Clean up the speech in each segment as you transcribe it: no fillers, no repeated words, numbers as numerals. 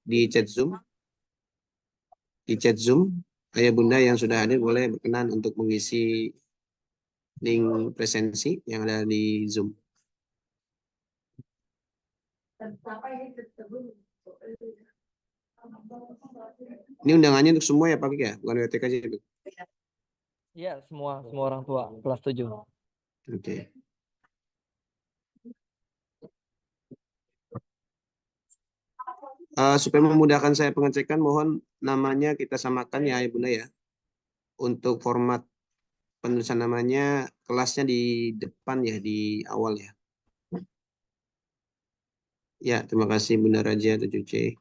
di chat Zoom. Di chat Zoom, ayah bunda yang sudah hadir boleh berkenan untuk mengisi link presensi yang ada di Zoom. Ini undangannya untuk semua ya Pak Kik ya, bukan WTK aja. Iya, semua orang tua kelas 7. Oke. Supaya memudahkan saya pengecekan, mohon namanya kita samakan ya Ayah Bunda ya. Untuk format penulisan namanya, kelasnya di depan ya, di awal ya. Ya, terima kasih Bunda Raja 7C.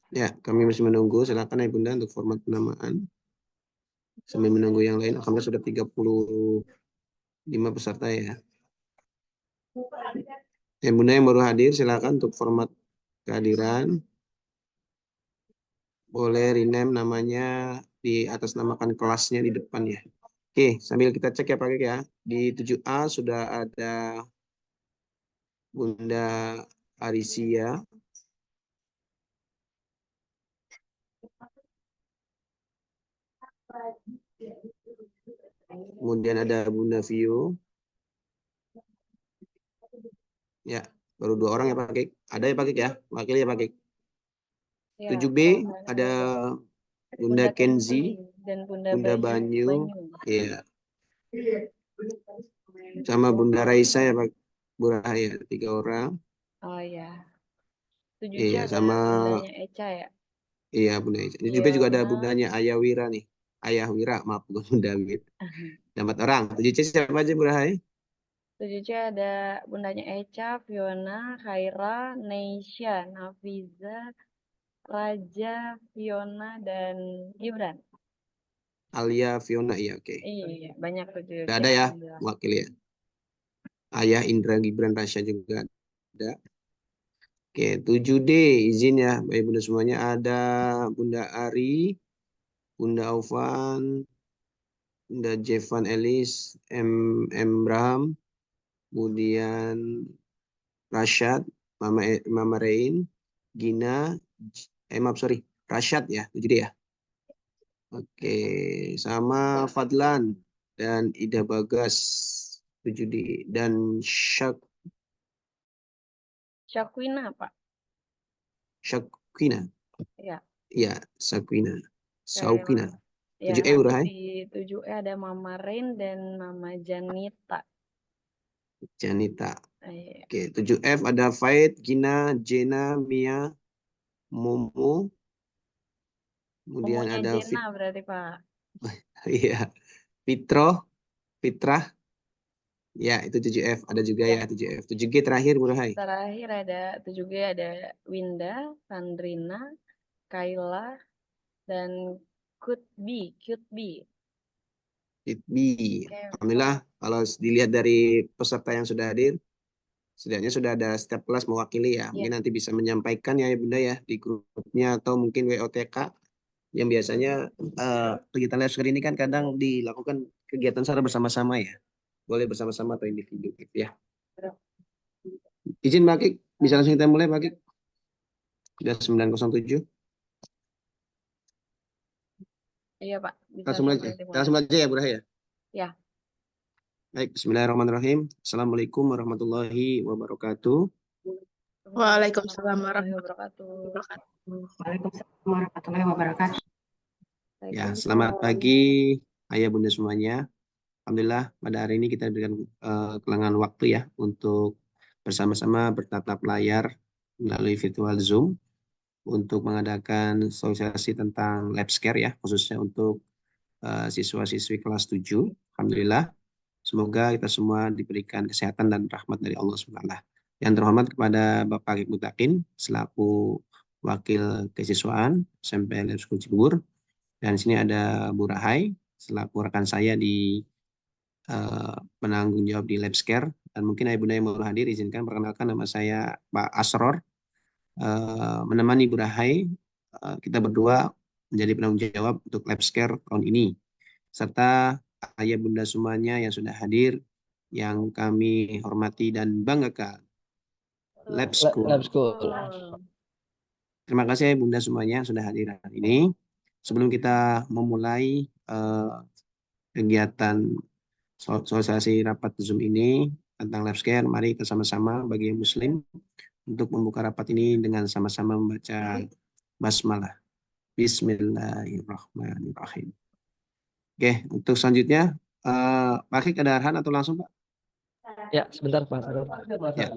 Ya, kami masih menunggu. Silakan Ayah Bunda untuk format penamaan. Sambil menunggu yang lain. Alhamdulillah sudah 35 peserta ya. Ayah Bunda yang baru hadir, silakan untuk format kehadiran. Boleh rename namanya di atas namakan kelasnya di depan ya. Oke, sambil kita cek ya Pak Kik ya. Di 7A sudah ada Bunda Arisia. Kemudian ada Bunda Vio. Ya, baru 2 orang ya Pak Kik. Ada ya Pak Kik ya? Wakil ya Pak Kik. Ya, 7B ada Bunda Kenzi dan Bunda Banyu. Iya. Sama Bunda Raisa ya Pak Bu Rahaya, 3 orang. Oh ya. 7 Iya, ada sama bundanya Eca ya. iya Bunda Raisa. Ini juga ada bundanya Ayah Wira nih. Ayah Wira, maaf bukan Bunda Wira. 4 orang. 7C siapa aja Bu Rahaya? 7C ada bundanya Eca, Fiona, Khaira, Neisha, Nafiza, Raja, Fiona, dan Gibran. Alia Fiona, iya oke. Iya, banyak 7C. Udah ada ya wakil ya. Ayah Indra Gibran Rasya juga ada. Oke, 7D izin ya Bapak Bunda semuanya. Ada Bunda Ari, Bunda Aufan, Bunda Jevan Elis, M. Braham, kemudian Rashad, Mama Rein, Gina, maaf sorry, Rashad ya, 7D ya. Oke, sama Fadlan dan Ida Bagas 7D dan Syakwina, Pak. Syakwina. Iya. Iya, Sakwina. Saukina. Ya, 7E Urai. di 7E ada Mama Rain dan Mama Janita. Janita. Iya. Oke, 7F ada Faid, Gina, Jena, Mia, Momo. Kemudian Momonya ada Jena berarti, Pak. Iya. Fitrah. Ya, itu 7F. Ada juga ya 7F. 7G terakhir, Bu Rahai. Terakhir ada 7G ada Winda, Sandrina, Kayla, dan Cutbi. Alhamdulillah, kalau dilihat dari peserta yang sudah hadir, setidaknya sudah ada setiap kelas mewakili ya. Mungkin nanti bisa menyampaikan ya Bunda ya di grupnya atau mungkin WOTK yang biasanya kegiatan live score ini kan kadang dilakukan kegiatan secara bersama-sama ya. Boleh bersama-sama atau individu gitu ya. Izin Pak Kik, bisa langsung kita mulai Pak Kik. Sudah 9.07. Iya Pak. Bisa langsung aja ya Bu Rahaya. Ya. Baik, bismillahirrahmanirrahim. Assalamualaikum warahmatullahi wabarakatuh. Waalaikumsalam warahmatullahi wabarakatuh. Ya, selamat pagi Ayah Bunda semuanya. Alhamdulillah pada hari ini kita berikan kelengan waktu ya untuk bersama-sama bertatap layar melalui virtual Zoom untuk mengadakan sosialisasi tentang lab scare ya, khususnya untuk siswa-siswi kelas 7. Alhamdulillah, semoga kita semua diberikan kesehatan dan rahmat dari Allah SWT. Yang terhormat kepada Bapak Kik Mutakin selaku Wakil Kesiswaan SMP Lab School Cibubur. Dan di sini ada Bu Rahai selaku rekan saya di penanggung jawab di Lab Scare. Dan mungkin Ayah Bunda yang baru hadir, izinkan perkenalkan nama saya Pak Asror menemani Bu Rahai. Kita berdua menjadi penanggung jawab untuk Labscare tahun ini. Serta ayah bunda semuanya yang sudah hadir, yang kami hormati dan banggakan. Lab School. Lab School. Terima kasih bunda semuanya yang sudah hadir hari ini. Sebelum kita memulai kegiatan sosialisasi rapat Zoom ini tentang Labscare, mari kita sama-sama bagi yang Muslim untuk membuka rapat ini dengan sama-sama membaca basmalah. Bismillahirrahmanirrahim. Oke, untuk selanjutnya, Pak Kik ada arahan atau langsung Pak? Ya, sebentar Pak. Ya,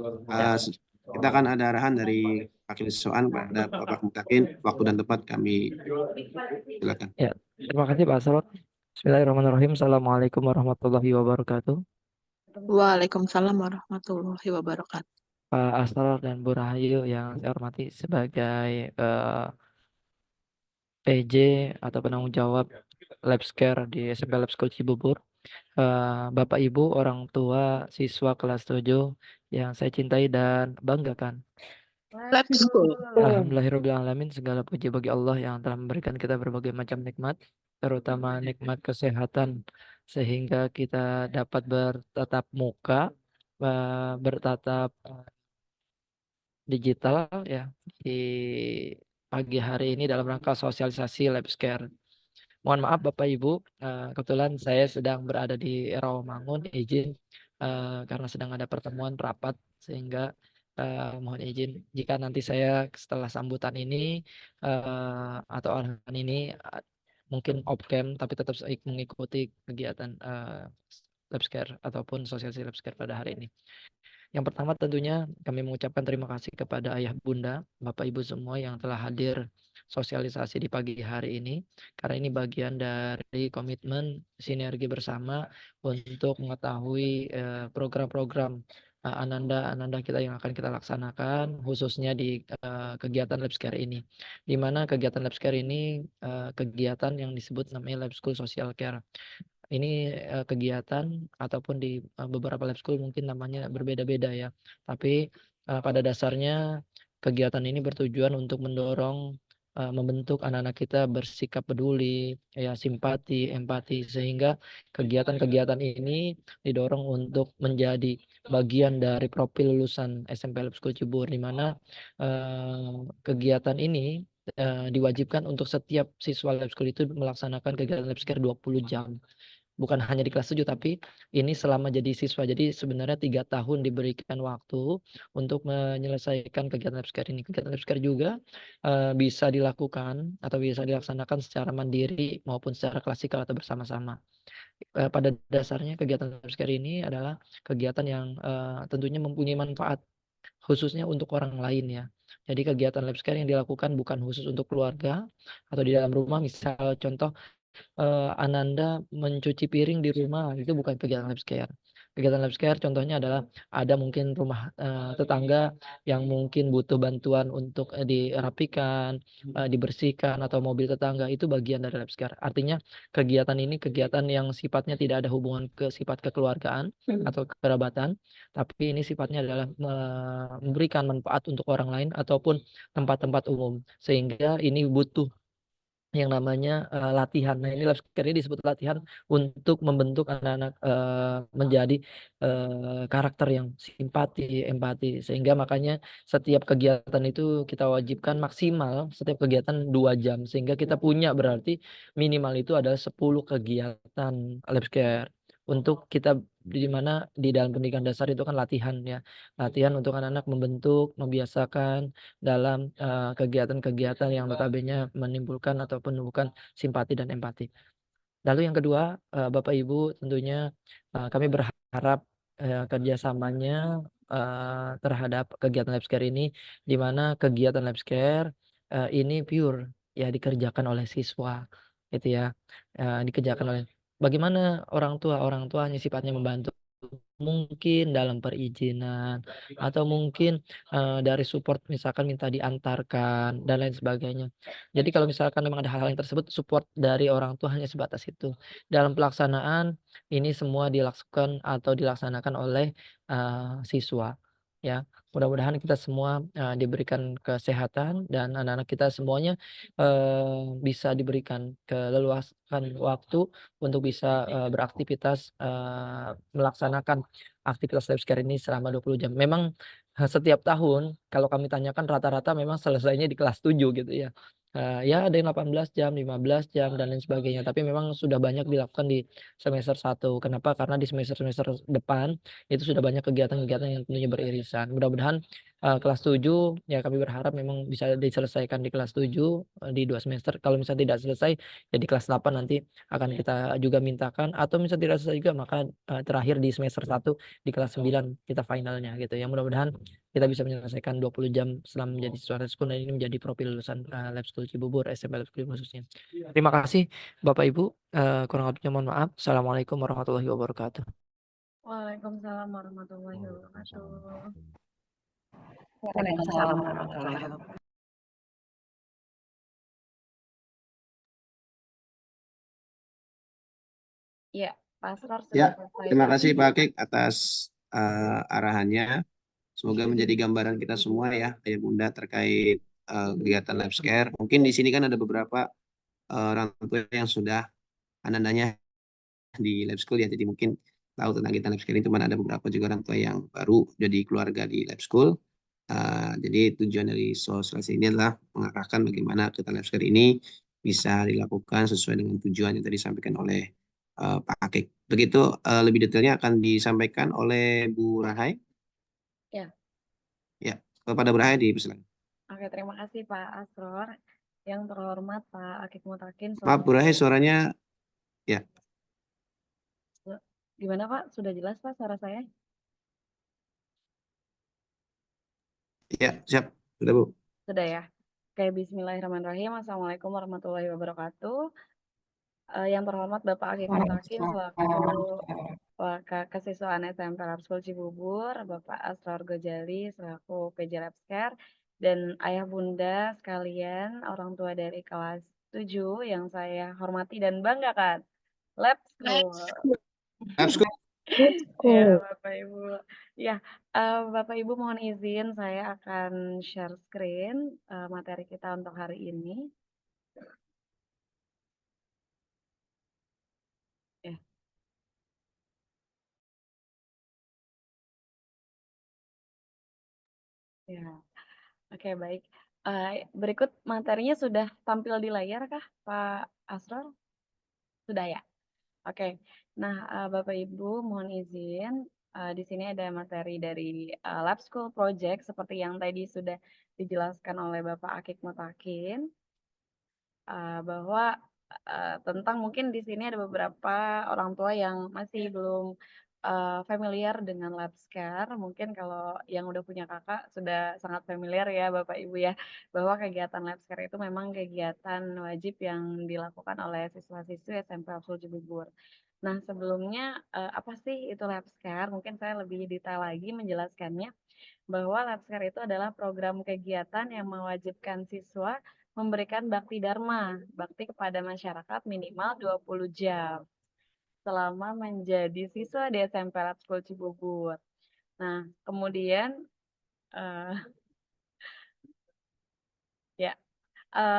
kita akan ada arahan dari Pak Soan pada Bapak Mutakin. Waktu dan tempat kami silakan. Ya, terima kasih Pak Asrot. Bismillahirrahmanirrahim. Assalamualaikum warahmatullahi wabarakatuh. Waalaikumsalam warahmatullahi wabarakatuh. Pak Asrot dan Bu Rahayu yang saya hormati sebagai PJ atau penanggung jawab Labscare di SMP Lab School Cibubur. Bapak Ibu, orang tua, siswa kelas 7 yang saya cintai dan banggakan. Lab School. Alhamdulillahirrahmanirrahim, segala puji bagi Allah yang telah memberikan kita berbagai macam nikmat, terutama nikmat kesehatan, sehingga kita dapat bertatap muka, bertatap digital ya di pagi hari ini dalam rangka sosialisasi Labscare. Mohon maaf Bapak Ibu, kebetulan saya sedang berada di Rawamangun, izin karena sedang ada pertemuan rapat, sehingga mohon izin jika nanti saya setelah sambutan ini atau arahan ini mungkin off cam, tapi tetap mengikuti kegiatan Labscare ataupun sosialisasi Labscare pada hari ini. Yang pertama tentunya kami mengucapkan terima kasih kepada ayah bunda, bapak ibu semua yang telah hadir sosialisasi di pagi hari ini. Karena ini bagian dari komitmen sinergi bersama untuk mengetahui program-program Ananda kita yang akan kita laksanakan, khususnya di kegiatan Labscare ini. Di mana kegiatan Labscare ini kegiatan yang disebut namanya Lab School Social Care. Ini kegiatan ataupun di beberapa lab school mungkin namanya berbeda-beda ya. Tapi pada dasarnya kegiatan ini bertujuan untuk mendorong membentuk anak-anak kita bersikap peduli, ya simpati, empati, sehingga kegiatan-kegiatan ini didorong untuk menjadi bagian dari profil lulusan SMP Lab School Cibubur, di mana kegiatan ini diwajibkan untuk setiap siswa lab school itu melaksanakan kegiatan Labscare 20 jam. Bukan hanya di kelas 7, tapi ini selama jadi siswa. Jadi sebenarnya 3 tahun diberikan waktu untuk menyelesaikan kegiatan Labscare ini. Kegiatan Labscare juga bisa dilakukan atau bisa dilaksanakan secara mandiri maupun secara klasikal atau bersama-sama. Pada dasarnya kegiatan Labscare ini adalah kegiatan yang tentunya mempunyai manfaat khususnya untuk orang lain ya. Jadi kegiatan Labscare yang dilakukan bukan khusus untuk keluarga atau di dalam rumah, misal contoh Ananda mencuci piring di rumah, itu bukan kegiatan Labscare. Kegiatan Labscare contohnya adalah ada mungkin rumah tetangga yang mungkin butuh bantuan untuk dirapikan, dibersihkan, atau mobil tetangga, itu bagian dari Labscare. Artinya kegiatan ini kegiatan yang sifatnya tidak ada hubungan ke sifat kekeluargaan atau kekerabatan, tapi ini sifatnya adalah memberikan manfaat untuk orang lain ataupun tempat-tempat umum, sehingga ini butuh yang namanya latihan. Nah, ini Labscare ini disebut latihan untuk membentuk anak-anak menjadi karakter yang simpati, empati, sehingga makanya setiap kegiatan itu kita wajibkan maksimal setiap kegiatan 2 jam, sehingga kita punya berarti minimal itu adalah 10 kegiatan Labscare untuk kita, di mana di dalam pendidikan dasar itu kan latihan ya, latihan untuk anak-anak membentuk, membiasakan dalam kegiatan-kegiatan yang notabene menimbulkan atau menumbuhkan simpati dan empati. Lalu yang kedua, Bapak Ibu, tentunya kami berharap kerjasamanya terhadap kegiatan Labscare ini, di mana kegiatan Labscare ini pure ya dikerjakan oleh siswa, gitu ya, dikerjakan oleh bagaimana orang tua hanya sifatnya membantu, mungkin dalam perizinan atau mungkin dari support, misalkan minta diantarkan dan lain sebagainya. Jadi kalau misalkan memang ada hal-hal yang tersebut, support dari orang tua hanya sebatas itu. Dalam pelaksanaan ini semua dilakukan atau dilaksanakan oleh siswa. ya. Mudah-mudahan kita semua diberikan kesehatan dan anak-anak kita semuanya bisa diberikan keleluasan waktu untuk bisa beraktivitas melaksanakan aktivitas life care ini selama 20 jam. Memang setiap tahun kalau kami tanyakan rata-rata memang selesainya di kelas 7 gitu ya. Ya ada yang 18 jam, 15 jam dan lain sebagainya. Tapi memang sudah banyak dilakukan di semester 1. Kenapa? Karena di semester-semester depan itu sudah banyak kegiatan-kegiatan yang tentunya beririsan. Mudah-mudahan kelas 7 ya kami berharap memang bisa diselesaikan di kelas 7 di 2 semester. Kalau misalnya tidak selesai ya di kelas 8 nanti akan kita juga mintakan atau misalnya tidak selesai juga maka terakhir di semester 1 di kelas 9 kita finalnya gitu ya. Mudah-mudahan kita bisa menyelesaikan 20 jam selama menjadi siswa lab school dan ini menjadi profil lulusan Lab School Cibubur, SMP Lab School khususnya. Terima kasih Bapak Ibu. Kurang lebihnya mohon maaf. Assalamualaikum warahmatullahi wabarakatuh. Waalaikumsalam warahmatullahi wabarakatuh. Waalaikumsalam warahmatullahi wabarakatuh. Ya, Pak Asror Ya, sudah selesai. terima kasih Pak Akik atas arahannya. Semoga menjadi gambaran kita semua ya, Ayah Bunda terkait kegiatan Lab Scare. Mungkin di sini kan ada beberapa orang tua yang sudah anak-anaknya di Lab School ya, jadi mungkin tahu tentang kegiatan Lab Scare itu. Mana ada beberapa juga orang tua yang baru jadi keluarga di Lab School. Jadi tujuan dari sosialisasi ini adalah mengarahkan bagaimana kegiatan Lab Scare ini bisa dilakukan sesuai dengan tujuan yang tadi disampaikan oleh Pak Akik. Begitu lebih detailnya akan disampaikan oleh Bu Rahai. Ya. Ya, kepada Bu Rahai dipersilakan. Oke, terima kasih Pak Asror. Yang terhormat Pak Akik Mutakin. Maaf Bu Rahai, suaranya ya. Gimana Pak? Sudah jelas Pak suara saya? Ya, siap. Sudah Bu. Sudah ya. Oke, bismillahirrahmanirrahim. Assalamualaikum warahmatullahi wabarakatuh. Yang terhormat Bapak Akik Mutakin selaku kesiswaan SMP Lab School Cibubur, Bapak Asror Gojali selaku PJ Lab Scare, dan ayah bunda sekalian, orang tua dari kelas 7 yang saya hormati dan banggakan. Lab School. Lab School. Ya, Bapak Ibu. Ya, Bapak Ibu mohon izin saya akan share screen materi kita untuk hari ini. Ya. Ya. Oke, baik. Berikut materinya sudah tampil di layar kah, Pak Asror? Sudah ya? Oke. Nah, Bapak Ibu mohon izin, di sini ada materi dari Lab School Project seperti yang tadi sudah dijelaskan oleh Bapak Akik Mutakin, bahwa tentang mungkin di sini ada beberapa orang tua yang masih belum familiar dengan Lab Scare. Mungkin kalau yang udah punya kakak sudah sangat familiar ya Bapak Ibu ya, bahwa kegiatan Lab Scare itu memang kegiatan wajib yang dilakukan oleh siswa-siswi SMP Absul Cibubur. Nah, sebelumnya apa sih itu Lab Scare? Mungkin saya lebih detail lagi menjelaskannya bahwa Lab Scare itu adalah program kegiatan yang mewajibkan siswa memberikan bakti dharma, bakti kepada masyarakat minimal 20 jam selama menjadi siswa di SMP Lab School Cibubur. Nah, kemudian uh, ya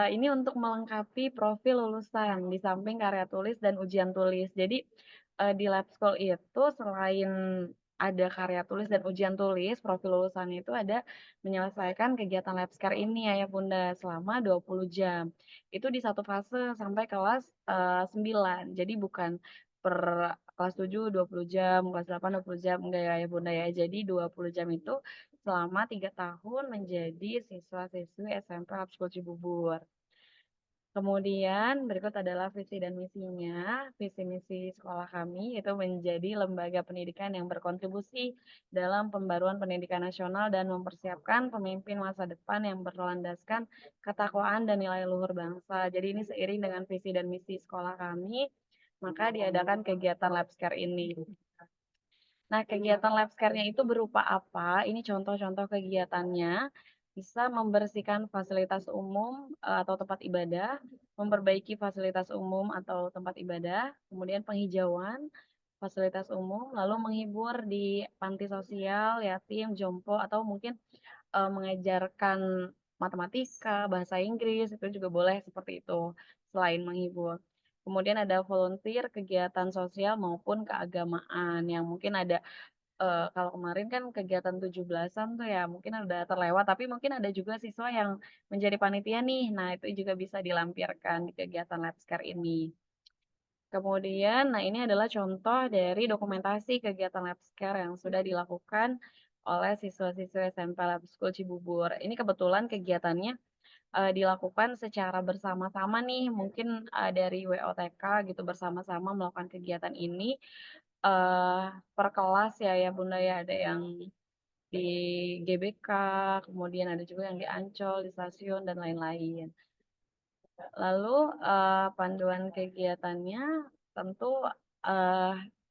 ini untuk melengkapi profil lulusan di samping karya tulis dan ujian tulis. Jadi di Lab School itu selain ada karya tulis dan ujian tulis, profil lulusan itu ada menyelesaikan kegiatan Lab Scare ini ya Bunda selama 20 jam. Itu di satu fase sampai kelas 9. Jadi bukan per kelas 7 20 jam, kelas 8 20 jam, enggak ya Bunda ya. Jadi 20 jam itu selama 3 tahun menjadi siswa-siswi SMP Lab School Cibubur. Kemudian berikut adalah visi dan misinya. Visi misi sekolah kami itu menjadi lembaga pendidikan yang berkontribusi dalam pembaruan pendidikan nasional dan mempersiapkan pemimpin masa depan yang berlandaskan ketakwaan dan nilai luhur bangsa. Jadi ini seiring dengan visi dan misi sekolah kami, maka diadakan kegiatan Lab Scare ini. Nah, kegiatan Lab Scare-nya itu berupa apa? Ini contoh-contoh kegiatannya. Bisa membersihkan fasilitas umum atau tempat ibadah, memperbaiki fasilitas umum atau tempat ibadah, kemudian penghijauan, fasilitas umum, lalu menghibur di panti sosial, yatim, jompo, atau mungkin mengajarkan matematika, bahasa Inggris, itu juga boleh seperti itu, selain menghibur. Kemudian ada volunteer, kegiatan sosial maupun keagamaan yang mungkin ada kalau kemarin kan kegiatan 17-an tuh ya mungkin udah terlewat, tapi mungkin ada juga siswa yang menjadi panitia nih. Nah, itu juga bisa dilampirkan di kegiatan Labscare ini. Kemudian, nah ini adalah contoh dari dokumentasi kegiatan Labscare yang sudah dilakukan oleh siswa-siswa SMP Lab School Cibubur. Ini kebetulan kegiatannya dilakukan secara bersama-sama nih, mungkin dari WOTK gitu bersama-sama melakukan kegiatan ini per kelas ya Bunda ya, ada yang di GBK, kemudian ada juga yang di Ancol, di stasiun dan lain-lain. Lalu panduan kegiatannya tentu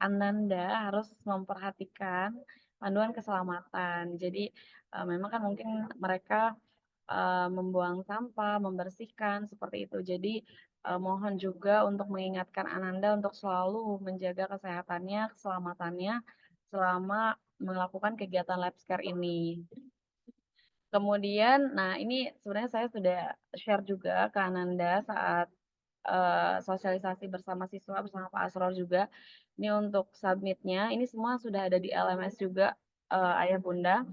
Ananda harus memperhatikan panduan keselamatan. Jadi memang kan mungkin mereka membuang sampah, membersihkan seperti itu. Jadi mohon juga untuk mengingatkan Ananda untuk selalu menjaga kesehatannya, keselamatannya selama melakukan kegiatan Labscare ini. Kemudian, nah ini sebenarnya saya sudah share juga ke Ananda saat sosialisasi bersama siswa, bersama Pak Asror juga. Ini untuk submitnya, ini semua sudah ada di LMS juga, Ayah Bunda.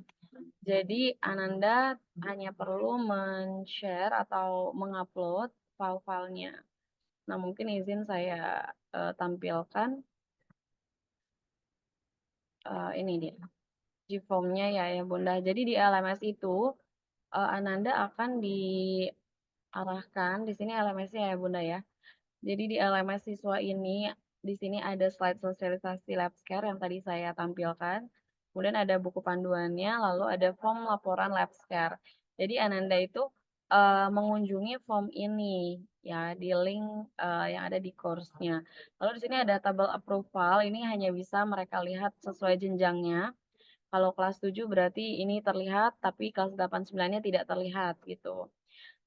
Jadi Ananda hanya perlu men-share atau mengupload file-filenya. Nah, mungkin izin saya tampilkan. Ini dia, G-form-nya ya Bunda. Jadi di LMS itu Ananda akan diarahkan, di sini LMS-nya ya Bunda ya. Jadi di LMS siswa ini, di sini ada slide sosialisasi Labscare yang tadi saya tampilkan. Kemudian ada buku panduannya, lalu ada form laporan Labscare. Jadi Ananda itu mengunjungi form ini ya di link yang ada di course-nya. Lalu di sini ada tabel approval, ini hanya bisa mereka lihat sesuai jenjangnya. Kalau kelas 7 berarti ini terlihat, tapi kelas 8 9-nya tidak terlihat gitu.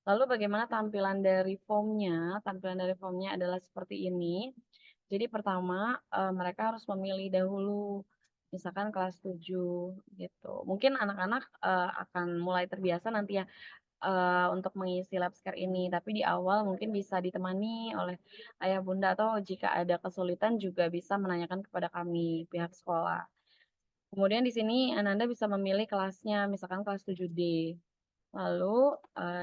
Lalu bagaimana tampilan dari formnya? Tampilan dari formnya adalah seperti ini. Jadi pertama mereka harus memilih dahulu, misalkan kelas 7 gitu. Mungkin anak-anak akan mulai terbiasa nanti ya untuk mengisi Labscare ini, tapi di awal mungkin bisa ditemani oleh ayah bunda atau jika ada kesulitan juga bisa menanyakan kepada kami pihak sekolah. Kemudian di sini Ananda bisa memilih kelasnya, misalkan kelas 7D. Lalu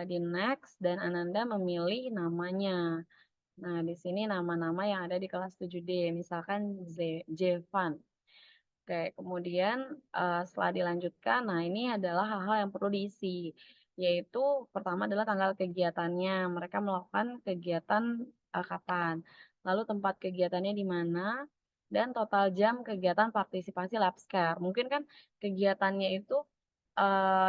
di next dan Ananda memilih namanya. Nah, di sini nama-nama yang ada di kelas 7D, misalkan Jevan. Oke, kemudian setelah dilanjutkan, nah ini adalah hal-hal yang perlu diisi, yaitu pertama adalah tanggal kegiatannya, mereka melakukan kegiatan kapan, lalu tempat kegiatannya di mana, dan total jam kegiatan partisipasi Labscare. Mungkin kan kegiatannya itu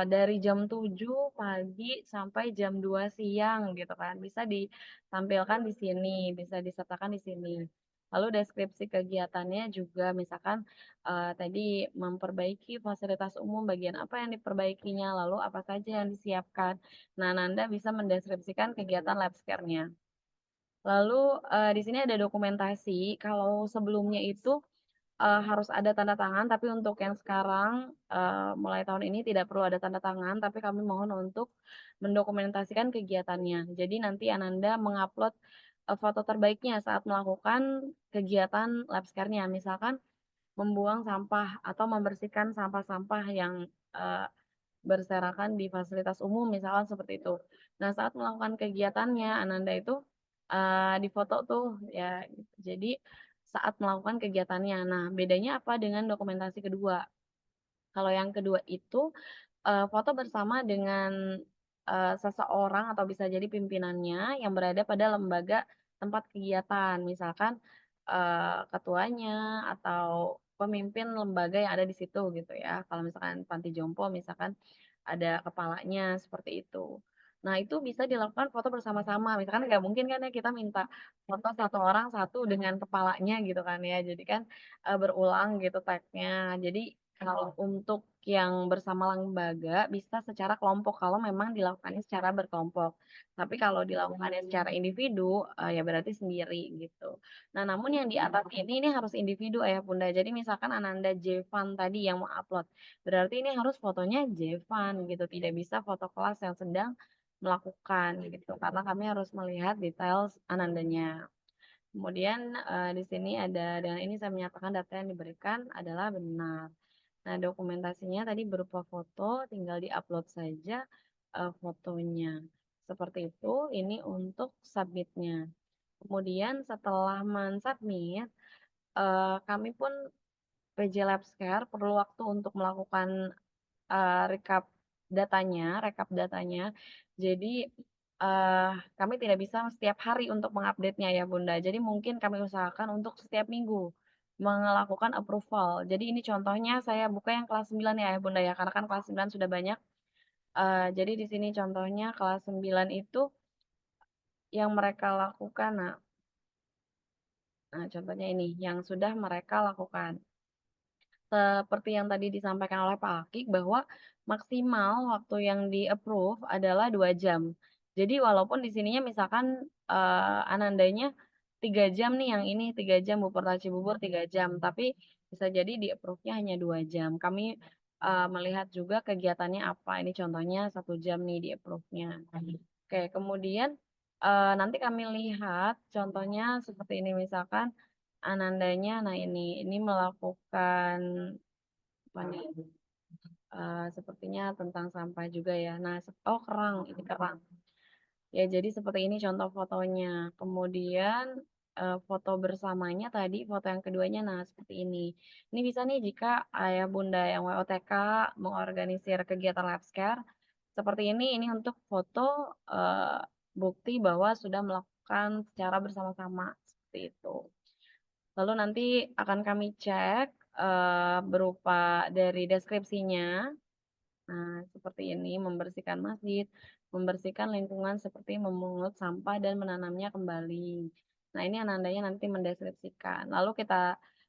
dari jam 7 pagi sampai jam 2 siang gitu kan, bisa ditampilkan di sini, bisa disertakan di sini. Lalu deskripsi kegiatannya juga misalkan tadi memperbaiki fasilitas umum bagian apa yang diperbaikinya, lalu apa saja yang disiapkan. Nah, Nanda bisa mendeskripsikan kegiatan Labscare-nya. Lalu di sini ada dokumentasi. Kalau sebelumnya itu harus ada tanda tangan, tapi untuk yang sekarang mulai tahun ini tidak perlu ada tanda tangan, tapi kami mohon untuk mendokumentasikan kegiatannya. Jadi nanti Ananda mengupload foto terbaiknya saat melakukan kegiatan Labscare-nya. Misalkan membuang sampah atau membersihkan sampah-sampah yang berserakan di fasilitas umum, misalkan seperti itu. Nah, saat melakukan kegiatannya, Ananda itu difoto tuh ya. Jadi saat melakukan kegiatannya. Nah, bedanya apa dengan dokumentasi kedua? Kalau yang kedua itu foto bersama dengan seseorang atau bisa jadi pimpinannya yang berada pada lembaga tempat kegiatan, misalkan ketuanya atau pemimpin lembaga yang ada di situ gitu ya. Kalau misalkan panti jompo misalkan ada kepalanya seperti itu. Nah, itu bisa dilakukan foto bersama-sama. Misalkan nggak mungkin kan ya kita minta foto satu orang satu dengan kepalanya gitu kan ya. Jadi kan berulang gitu tagnya. Jadi Kalau untuk yang bersama lembaga bisa secara kelompok kalau memang dilakukannya secara berkelompok. Tapi kalau dilakukannya secara individu, ya berarti sendiri gitu. Nah, namun yang di atas ini harus individu Ayah Bunda. Jadi misalkan Ananda Jevan tadi yang mau upload, berarti ini harus fotonya Jevan gitu, tidak bisa foto kelas yang sedang melakukan gitu. Karena kami harus melihat detail Anandanya. Kemudian di sini ada dengan ini saya menyatakan data yang diberikan adalah benar. Nah, dokumentasinya tadi berupa foto, tinggal di-upload saja fotonya. Seperti itu, ini untuk submitnya. Kemudian setelah men-submit, kami pun PJ Labscare perlu waktu untuk melakukan rekap datanya. Jadi kami tidak bisa setiap hari untuk mengupdate-nya ya Bunda. Jadi mungkin kami usahakan untuk setiap minggu melakukan approval. Jadi ini contohnya saya buka yang kelas 9 ya Bunda ya, karena kan kelas 9 sudah banyak. Jadi di sini contohnya kelas 9 itu yang mereka lakukan. Nah, contohnya ini yang sudah mereka lakukan. Seperti yang tadi disampaikan oleh Pak Akik bahwa maksimal waktu yang di-approve adalah 2 jam. Jadi walaupun di sininya misalkan, Anandanya 3 jam nih yang ini 3 jam, Buperta Cibubur 3 jam, tapi bisa jadi di-approve-nya hanya 2 jam. Kami, melihat juga kegiatannya apa, ini contohnya 1 jam nih di-approve-nya. Oke, kemudian, nanti kami lihat contohnya seperti ini misalkan Anandanya, nah ini melakukan apa nih? Sepertinya tentang sampah juga ya. Nah, oh kerang, ini kerang. Ya, jadi seperti ini contoh fotonya. Kemudian foto bersamanya tadi, foto yang keduanya, nah seperti ini. Ini bisa nih jika ayah bunda yang WOTK mengorganisir kegiatan Labscare seperti ini untuk foto bukti bahwa sudah melakukan secara bersama-sama seperti itu. Lalu nanti akan kami cek berupa dari deskripsinya. Nah, seperti ini, membersihkan masjid, membersihkan lingkungan seperti memungut sampah dan menanamnya kembali. Nah, ini anandanya nanti mendeskripsikan. Lalu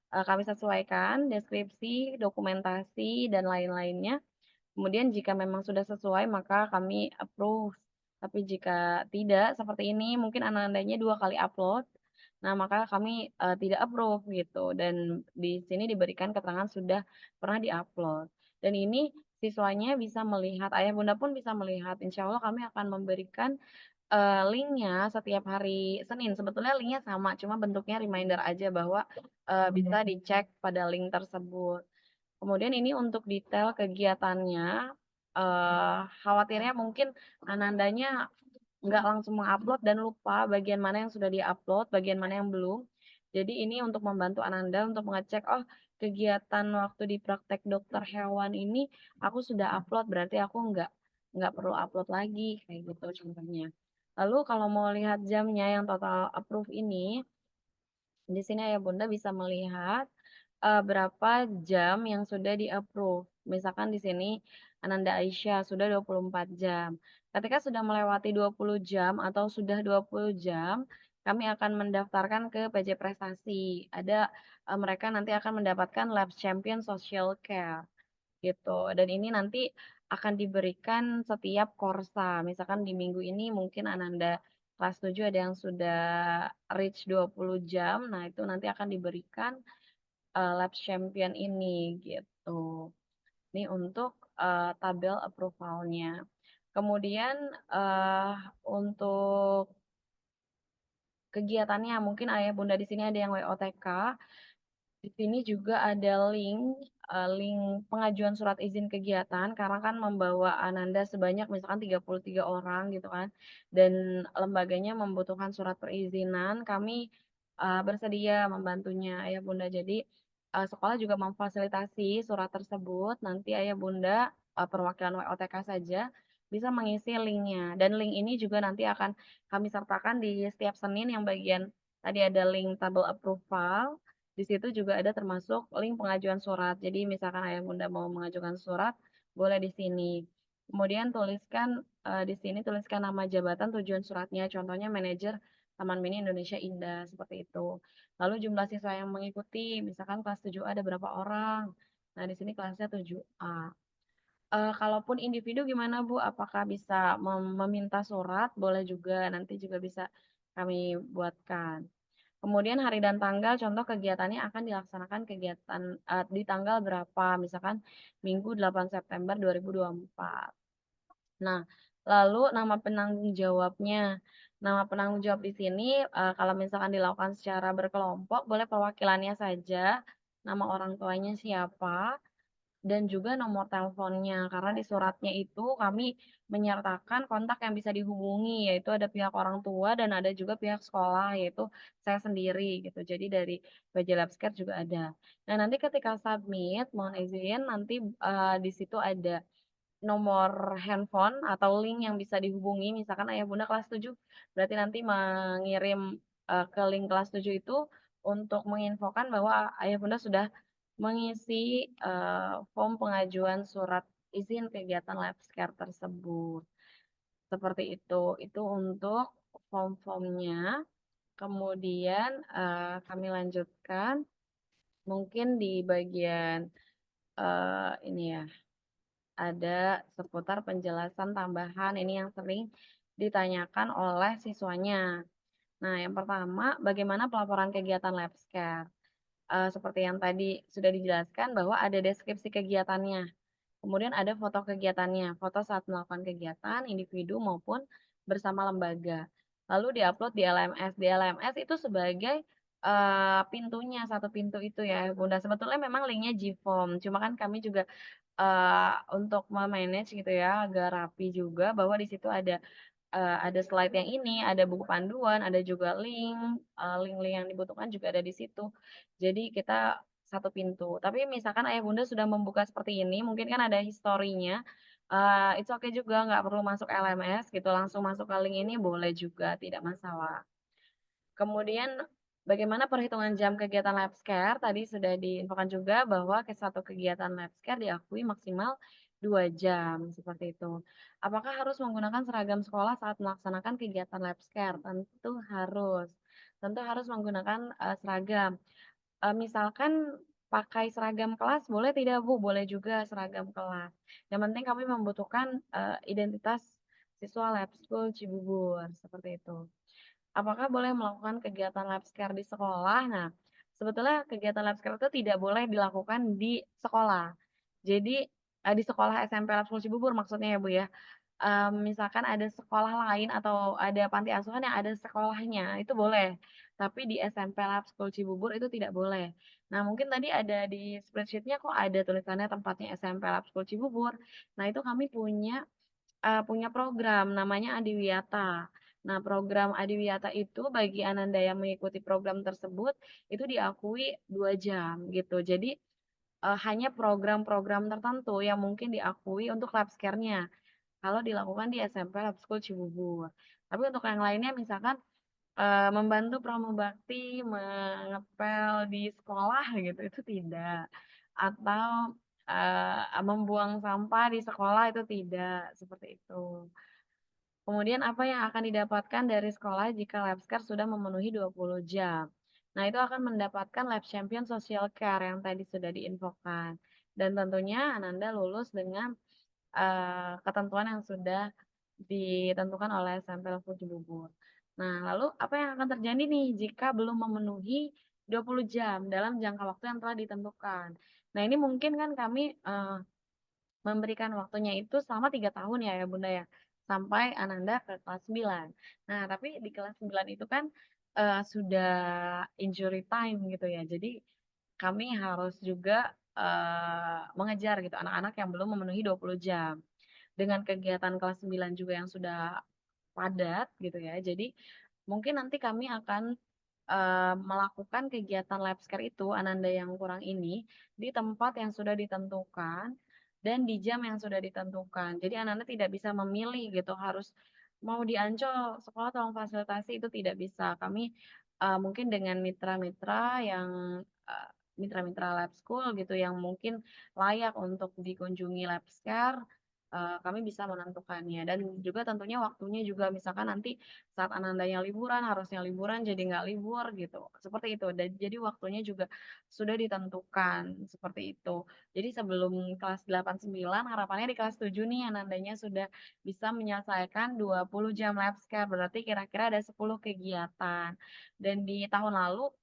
kami sesuaikan deskripsi, dokumentasi, dan lain-lainnya. Kemudian jika memang sudah sesuai, maka kami approve. Tapi jika tidak, seperti ini, mungkin anandanya 2 kali upload. Nah, maka kami tidak approve gitu. Dan di sini diberikan keterangan sudah pernah di-upload. Dan ini siswanya bisa melihat, ayah bunda pun bisa melihat. Insya Allah kami akan memberikan linknya setiap hari Senin. Sebetulnya linknya sama, cuma bentuknya reminder aja bahwa bisa dicek pada link tersebut. Kemudian ini untuk detail kegiatannya, khawatirnya mungkin Anandanya nggak langsung mengupload dan lupa bagian mana yang sudah di-upload, bagian mana yang belum. Jadi ini untuk membantu Ananda untuk mengecek, oh kegiatan waktu di praktek dokter hewan ini aku sudah upload, berarti aku nggak perlu upload lagi, kayak gitu contohnya. Lalu kalau mau lihat jamnya yang total approve ini, di sini Ayah Bunda bisa melihat berapa jam yang sudah di-approve. Misalkan di sini Ananda Aisyah sudah 24 jam. Ketika sudah melewati 20 jam atau sudah 20 jam, kami akan mendaftarkan ke PJ Prestasi. Mereka nanti akan mendapatkan Labs Champion Social Care gitu. Dan ini nanti akan diberikan setiap korsa. Misalkan di minggu ini mungkin Ananda kelas 7 ada yang sudah reach 20 jam. Nah, itu nanti akan diberikan Lab Champion ini gitu. Ini untuk tabel approval-nya. Kemudian untuk kegiatannya mungkin ayah bunda di sini ada yang WOTK. Di sini juga ada link pengajuan surat izin kegiatan karena kan membawa Ananda sebanyak misalkan 33 orang gitu kan. Dan lembaganya membutuhkan surat perizinan. Kami bersedia membantunya Ayah Bunda. Jadi sekolah juga memfasilitasi surat tersebut. Nanti Ayah Bunda perwakilan WOTK saja bisa mengisi linknya. Dan link ini juga nanti akan kami sertakan di setiap Senin yang bagian tadi ada link tabel approval. Di situ juga ada termasuk link pengajuan surat. Jadi misalkan ayah bunda mau mengajukan surat, boleh di sini. Kemudian di sini tuliskan nama jabatan tujuan suratnya. Contohnya manajer Taman Mini Indonesia Indah seperti itu. Lalu jumlah siswa yang mengikuti, misalkan kelas 7A ada berapa orang. Nah, di sini kelasnya 7A. Kalaupun individu gimana Bu? Apakah bisa meminta surat? Boleh juga, nanti juga bisa kami buatkan. Kemudian hari dan tanggal, contoh kegiatannya akan dilaksanakan kegiatan di tanggal berapa? Misalkan Minggu 8 September 2024. Nah, lalu nama penanggung jawabnya. Nama penanggung jawab di sini kalau misalkan dilakukan secara berkelompok, boleh perwakilannya saja, nama orang tuanya siapa, dan juga nomor teleponnya. Karena di suratnya itu kami menyertakan kontak yang bisa dihubungi, yaitu ada pihak orang tua dan ada juga pihak sekolah, yaitu saya sendiri gitu. Jadi dari PJ Labscare juga ada. Nah, nanti ketika submit, mohon izin nanti di situ ada nomor handphone atau link yang bisa dihubungi, misalkan ayah bunda kelas 7, berarti nanti mengirim ke link kelas 7 itu untuk menginfokan bahwa ayah bunda sudah mengisi form pengajuan surat izin kegiatan Labscare tersebut. Seperti itu. Itu untuk form-formnya. Kemudian kami lanjutkan mungkin di bagian ini ya, ada seputar penjelasan tambahan ini yang sering ditanyakan oleh siswanya. Nah, yang pertama, bagaimana pelaporan kegiatan Labscare? Seperti yang tadi sudah dijelaskan bahwa ada deskripsi kegiatannya. Kemudian ada foto kegiatannya, foto saat melakukan kegiatan individu maupun bersama lembaga. Lalu diupload di LMS. Di LMS itu sebagai pintunya, satu pintu itu ya, Bunda. Sebetulnya memang linknya Gform, cuma kan kami juga untuk memanage gitu ya, agak rapi juga bahwa di situ ada slide yang ini, ada buku panduan, ada juga link-link yang dibutuhkan juga ada di situ. Jadi kita satu pintu. Tapi misalkan ayah bunda sudah membuka seperti ini, mungkin kan ada historinya, it's okay juga, nggak perlu masuk LMS gitu, langsung masuk ke link ini boleh juga, tidak masalah. Kemudian bagaimana perhitungan jam kegiatan Labscare? Tadi sudah diinfokan juga bahwa ke satu kegiatan Labscare diakui maksimal 2 jam, seperti itu. Apakah harus menggunakan seragam sekolah saat melaksanakan kegiatan Labscare? Tentu harus. Tentu harus menggunakan seragam. Misalkan pakai seragam kelas boleh tidak Bu? Boleh juga seragam kelas. Yang penting kami membutuhkan identitas siswa Lab School Cibubur, seperti itu. Apakah boleh melakukan kegiatan Labscare di sekolah? Nah, sebetulnya kegiatan Labscare itu tidak boleh dilakukan di sekolah. Jadi di sekolah SMP Lab School Cibubur maksudnya ya Bu ya. Misalkan ada sekolah lain atau ada panti asuhan yang ada sekolahnya, itu boleh. Tapi di SMP Lab School Cibubur itu tidak boleh. Nah, mungkin tadi ada di spreadsheet-nya kok ada tulisannya tempatnya SMP Lab School Cibubur. Nah, itu kami punya program namanya Adiwiyata. Nah, program Adiwiyata itu bagi Ananda yang mengikuti program tersebut itu diakui 2 jam gitu. Jadi hanya program-program tertentu yang mungkin diakui untuk Labscare-nya kalau dilakukan di SMP Lab School Cibubur. Tapi untuk yang lainnya misalkan membantu pramubakti, mengepel di sekolah gitu, itu tidak. Atau membuang sampah di sekolah itu tidak, seperti itu. Kemudian apa yang akan didapatkan dari sekolah jika Labscare sudah memenuhi 20 jam? Nah, itu akan mendapatkan Lab Champion Social Care yang tadi sudah diinfokan. Dan tentunya Ananda lulus dengan ketentuan yang sudah ditentukan oleh SMP Level Cibubur. Nah, lalu apa yang akan terjadi nih jika belum memenuhi 20 jam dalam jangka waktu yang telah ditentukan? Nah, ini mungkin kan kami memberikan waktunya itu selama 3 tahun ya Bunda ya, sampai Ananda ke kelas 9. Nah, tapi di kelas 9 itu kan sudah injury time gitu ya. Jadi kami harus juga mengejar gitu anak-anak yang belum memenuhi 20 jam. Dengan kegiatan kelas 9 juga yang sudah padat gitu ya. Jadi mungkin nanti kami akan melakukan kegiatan Labscare itu Ananda yang kurang ini di tempat yang sudah ditentukan dan di jam yang sudah ditentukan. Jadi Ananda tidak bisa memilih gitu harus mau di Ancol sekolah tolong fasilitasi itu tidak bisa. Kami mungkin dengan mitra-mitra yang mitra-mitra lab school gitu yang mungkin layak untuk dikunjungi Labscare kami bisa menentukannya. Dan juga tentunya waktunya juga misalkan nanti saat Anandanya liburan, harusnya liburan jadi nggak libur gitu. Seperti itu. Dan jadi waktunya juga sudah ditentukan seperti itu. Jadi sebelum kelas 8-9 harapannya di kelas 7 nih Anandanya sudah bisa menyelesaikan 20 jam lab scare. Berarti kira-kira ada 10 kegiatan. Dan di tahun lalu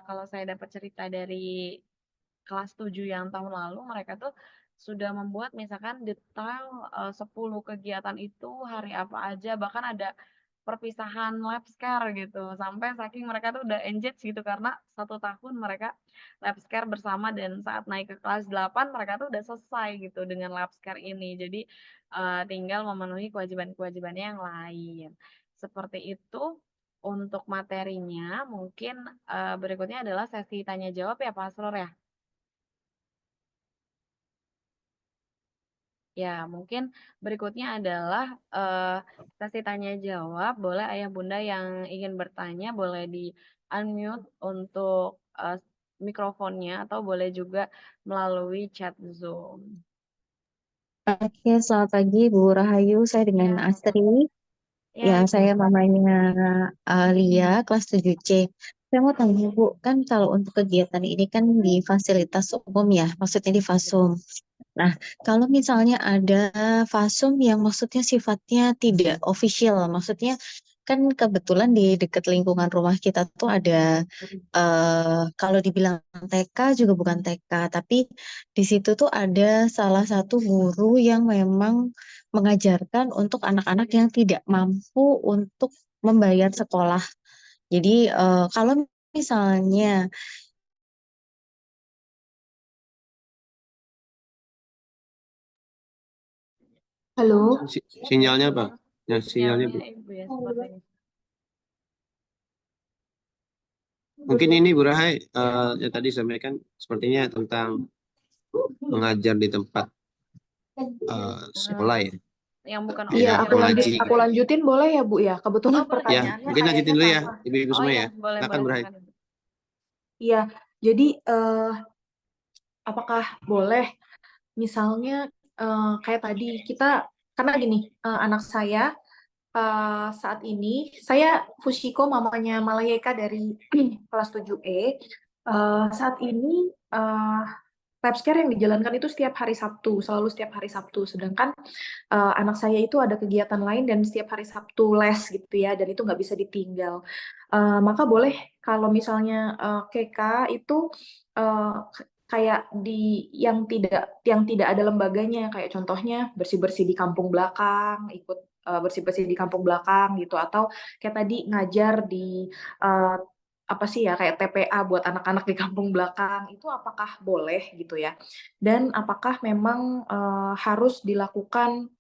kalau saya dapat cerita dari kelas 7 yang tahun lalu mereka tuh sudah membuat misalkan detail 10 kegiatan itu hari apa aja, bahkan ada perpisahan lab scare gitu. Sampai saking mereka tuh udah engage gitu karena 1 tahun mereka lab scare bersama dan saat naik ke kelas 8 mereka tuh udah selesai gitu dengan lab scare ini. Jadi tinggal memenuhi kewajiban-kewajibannya yang lain. Seperti itu untuk materinya. Mungkin berikutnya adalah sesi tanya jawab ya Pak Asror ya. Ya, mungkin berikutnya adalah sesi tanya jawab. Boleh ayah bunda yang ingin bertanya boleh di unmute untuk mikrofonnya atau boleh juga melalui chat Zoom. Oke, selamat pagi Bu Rahayu. Saya dengan Ya, Astri. Ya, Ibu. saya mamanya Lia, kelas 7C. Saya mau tanya Bu, kan kalau untuk kegiatan ini kan di fasilitas umum ya, maksudnya di Fasum. Nah, kalau misalnya ada Fasum yang maksudnya sifatnya tidak official, maksudnya kan kebetulan di dekat lingkungan rumah kita tuh ada, kalau dibilang TK juga bukan TK, tapi di situ tuh ada salah satu guru yang memang mengajarkan untuk anak-anak yang tidak mampu untuk membayar sekolah. Jadi kalau misalnya Halo. Sinyalnya apa? Ya, sinyalnya Bu. Sinyalnya Ibu ya sepertinya. Mungkin ini Bu Rahai yang tadi sampaikan sepertinya tentang mengajar di tempat sekolah ya. Yang bukan Iya, Ya, official mengaji. gitu aku ya. lanjutin boleh ya Bu ya? Kebetulan Oh, boleh. Ya, pertanyaannya mungkin lanjutin kayaknya dulu ya, sama. Ibu-ibu Oh semua iya, ya. boleh Silakan Bu Rahai. silakan. Iya, jadi apakah boleh misalnya kayak tadi kita, karena gini, anak saya saat ini, saya Fushiko, mamanya Malayeka dari kelas 7E. Saat ini lab scare yang dijalankan itu setiap hari Sabtu, selalu setiap hari Sabtu. Sedangkan anak saya itu ada kegiatan lain dan setiap hari Sabtu les gitu ya, dan itu nggak bisa ditinggal. Maka boleh kalau misalnya KK itu kayak di yang tidak ada lembaganya, kayak contohnya bersih-bersih di kampung belakang, ikut bersih-bersih di kampung belakang gitu, atau kayak tadi ngajar di eh, apa sih ya, kayak TPA buat anak-anak di kampung belakang, itu apakah boleh gitu ya? Dan apakah memang harus dilakukan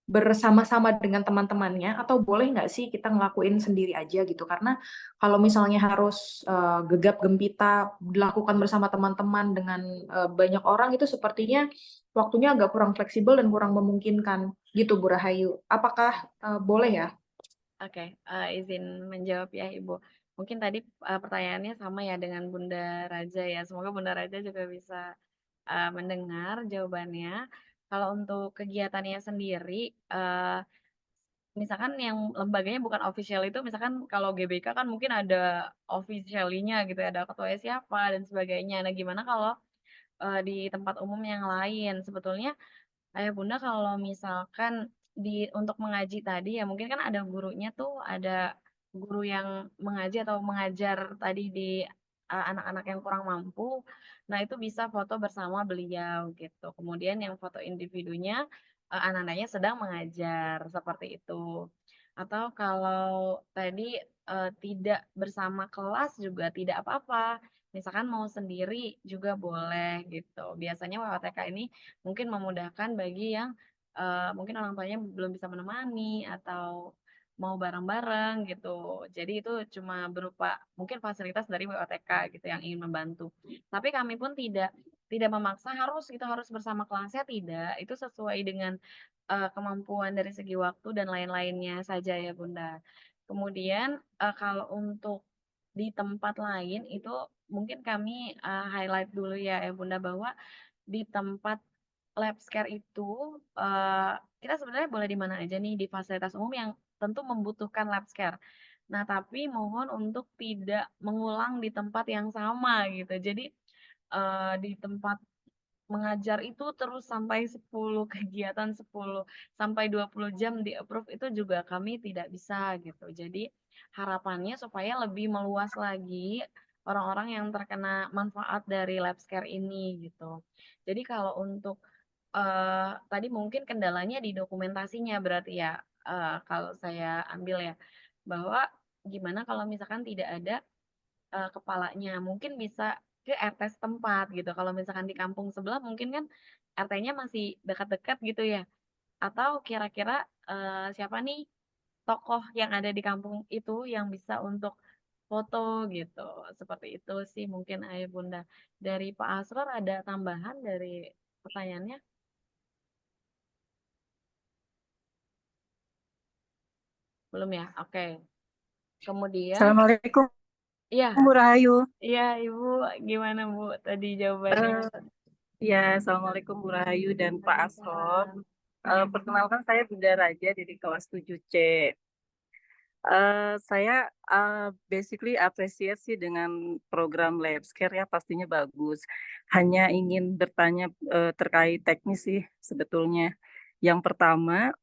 bersama-sama dengan teman-temannya, atau boleh nggak sih kita ngelakuin sendiri aja gitu? Karena kalau misalnya harus gegap gempita dilakukan bersama teman-teman dengan banyak orang, itu sepertinya waktunya agak kurang fleksibel dan kurang memungkinkan gitu Bu Rahayu. Apakah boleh ya? Oke, izin menjawab ya Ibu. Mungkin tadi pertanyaannya sama ya dengan Bunda Raja ya. Semoga Bunda Raja juga bisa mendengar jawabannya. Kalau untuk kegiatannya sendiri, misalkan yang lembaganya bukan official itu, misalkan kalau GBK kan mungkin ada official-nya gitu ya, ada ketuanya siapa dan sebagainya. Nah, gimana kalau di tempat umum yang lain? Sebetulnya Ayah Bunda kalau misalkan untuk mengaji tadi ya mungkin kan ada gurunya tuh, ada guru yang mengaji atau mengajar tadi di anak-anak yang kurang mampu. Nah, itu bisa foto bersama beliau gitu. Kemudian yang foto individunya anak-anaknya sedang mengajar seperti itu. Atau kalau tadi tidak bersama kelas juga tidak apa-apa. Misalkan mau sendiri juga boleh gitu. Biasanya WWTK ini mungkin memudahkan bagi yang mungkin orang tuanya belum bisa menemani atau mau bareng-bareng gitu. Jadi itu cuma berupa mungkin fasilitas dari WOTK gitu yang ingin membantu. Tapi kami pun tidak memaksa kita harus bersama kelasnya, tidak. Itu sesuai dengan kemampuan dari segi waktu dan lain-lainnya saja ya Bunda. Kemudian kalau untuk di tempat lain itu mungkin kami highlight dulu ya Bunda bahwa di tempat lab scare itu kita sebenarnya boleh di mana aja nih di fasilitas umum yang tentu membutuhkan lab scare. Nah, tapi mohon untuk tidak mengulang di tempat yang sama gitu. Jadi di tempat mengajar itu terus sampai 10 kegiatan, 10 sampai 20 jam di-approve itu juga kami tidak bisa gitu. Jadi harapannya supaya lebih meluas lagi orang-orang yang terkena manfaat dari lab scare ini gitu. Jadi kalau untuk tadi mungkin kendalanya di dokumentasinya berarti ya, kalau saya ambil ya, bahwa gimana kalau misalkan tidak ada kepalanya, mungkin bisa ke RT setempat gitu, kalau misalkan di kampung sebelah mungkin kan RT-nya masih dekat-dekat gitu ya, atau kira-kira, siapa nih tokoh yang ada di kampung itu yang bisa untuk foto gitu, seperti itu sih mungkin Ayah Bunda. Dari Pak Asror ada tambahan dari pertanyaannya? Belum ya? Oke. Kemudian Assalamualaikum iya Bu Rahayu. iya Ibu, gimana Bu tadi jawabannya? Ya, Assalamualaikum Bu Rahayu dan Pak Asror. Perkenalkan saya Bunda Raja dari kelas 7C. Saya basically apresiasi dengan program LabScare ya, pastinya bagus. Hanya ingin bertanya terkait teknis sih sebetulnya. Yang pertama,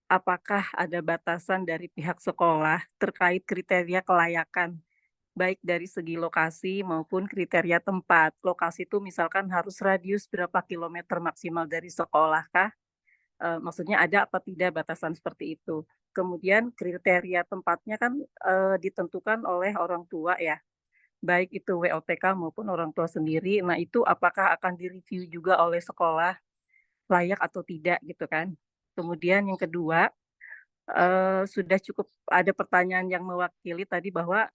apakah ada batasan dari pihak sekolah terkait kriteria kelayakan, baik dari segi lokasi maupun kriteria tempat? Lokasi itu misalkan harus radius berapa kilometer maksimal dari sekolah kah? Maksudnya ada apa tidak batasan seperti itu. Kemudian kriteria tempatnya kan ditentukan oleh orang tua ya, baik itu WOTK maupun orang tua sendiri. Nah itu apakah akan direview juga oleh sekolah layak atau tidak gitu kan. Kemudian yang kedua, sudah cukup ada pertanyaan yang mewakili tadi bahwa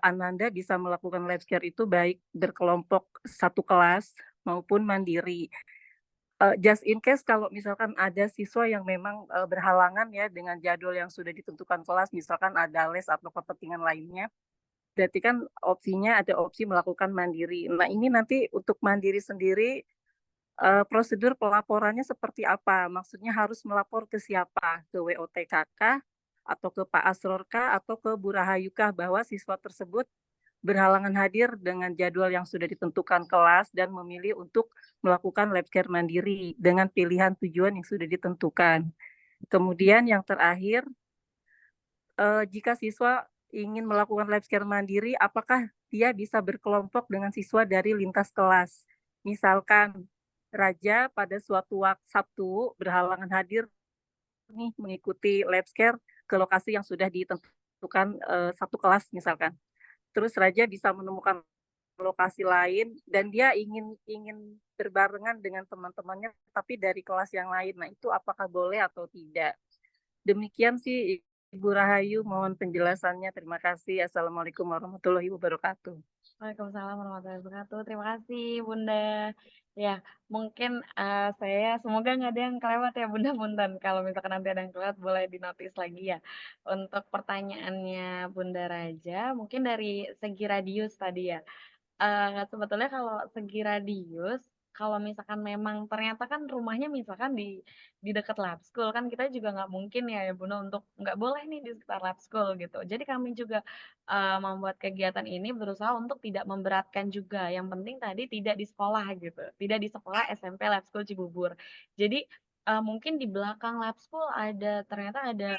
Ananda bisa melakukan life care itu baik berkelompok satu kelas maupun mandiri. Just in case kalau misalkan ada siswa yang memang berhalangan ya dengan jadwal yang sudah ditentukan kelas, misalkan ada les atau kepentingan lainnya, berarti kan opsinya ada opsi melakukan mandiri. Nah ini nanti untuk mandiri sendiri prosedur pelaporannya seperti apa? Maksudnya harus melapor ke siapa? Ke WOTK kah? Atau ke Pak Asror kah? Atau ke Bu Rahayu kah bahwa siswa tersebut berhalangan hadir dengan jadwal yang sudah ditentukan kelas dan memilih untuk melakukan lab care mandiri dengan pilihan tujuan yang sudah ditentukan. Kemudian yang terakhir, jika siswa ingin melakukan lab care mandiri, apakah dia bisa berkelompok dengan siswa dari lintas kelas? Misalkan Raja pada suatu waktu Sabtu berhalangan hadir nih mengikuti lab care ke lokasi yang sudah ditentukan satu kelas misalkan. Terus Raja bisa menemukan lokasi lain dan dia ingin berbarengan dengan teman-temannya tapi dari kelas yang lain. Nah, itu apakah boleh atau tidak? Demikian sih Ibu Rahayu, mohon penjelasannya. Terima kasih. Assalamualaikum warahmatullahi wabarakatuh. Waalaikumsalam warahmatullahi wabarakatuh. Terima kasih Bunda. Ya, mungkin saya semoga nggak ada yang kelewat ya Bunda Punten. Kalau misalkan nanti ada yang kelewat boleh dinotis lagi ya. Untuk pertanyaannya Bunda Raja, mungkin dari segi radius tadi ya. Sebetulnya kalau segi radius, kalau misalkan memang ternyata kan rumahnya misalkan di dekat lab school, kan kita juga nggak mungkin ya Bunda untuk nggak boleh nih di sekitar lab school gitu. Jadi kami juga, membuat kegiatan ini berusaha untuk tidak memberatkan juga, yang penting tadi tidak di sekolah gitu, tidak di sekolah SMP Lab School Cibubur. Jadi, mungkin di belakang lab school ternyata ada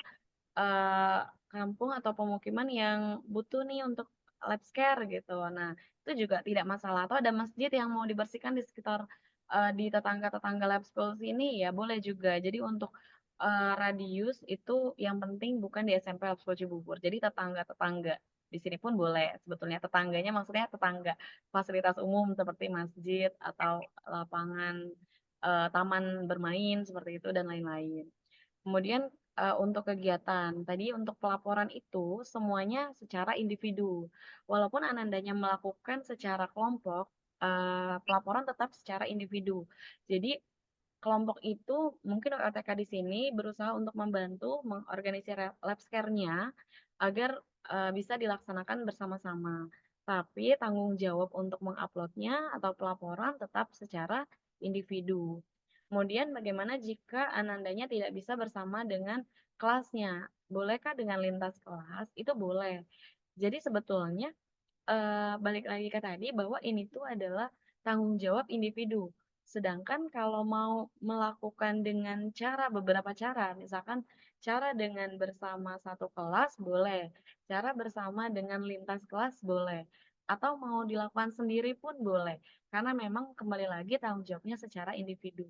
eee, kampung atau pemukiman yang butuh nih untuk lab scare gitu. Nah, itu juga tidak masalah, atau ada masjid yang mau dibersihkan di sekitar, di tetangga-tetangga lab school sini, ya boleh juga. Jadi untuk, radius itu yang penting bukan di SMP Lab School Cibubur, jadi tetangga-tetangga di sini pun boleh sebetulnya. Tetangganya maksudnya tetangga fasilitas umum seperti masjid atau lapangan, taman bermain seperti itu dan lain-lain. Kemudian, untuk kegiatan, tadi untuk pelaporan itu semuanya secara individu. Walaupun Anandanya melakukan secara kelompok, pelaporan tetap secara individu. Jadi kelompok itu mungkin OTK di sini berusaha untuk membantu mengorganisir lab scare-nya agar, bisa dilaksanakan bersama-sama. Tapi tanggung jawab untuk menguploadnya atau pelaporan tetap secara individu. Kemudian bagaimana jika anandanya tidak bisa bersama dengan kelasnya? Bolehkah dengan lintas kelas? Itu boleh. Jadi sebetulnya balik lagi ke tadi bahwa ini tuh adalah tanggung jawab individu. Sedangkan kalau mau melakukan dengan beberapa cara, misalkan cara dengan bersama satu kelas boleh, cara bersama dengan lintas kelas boleh, atau mau dilakukan sendiri pun boleh, karena memang kembali lagi tanggung jawabnya secara individu.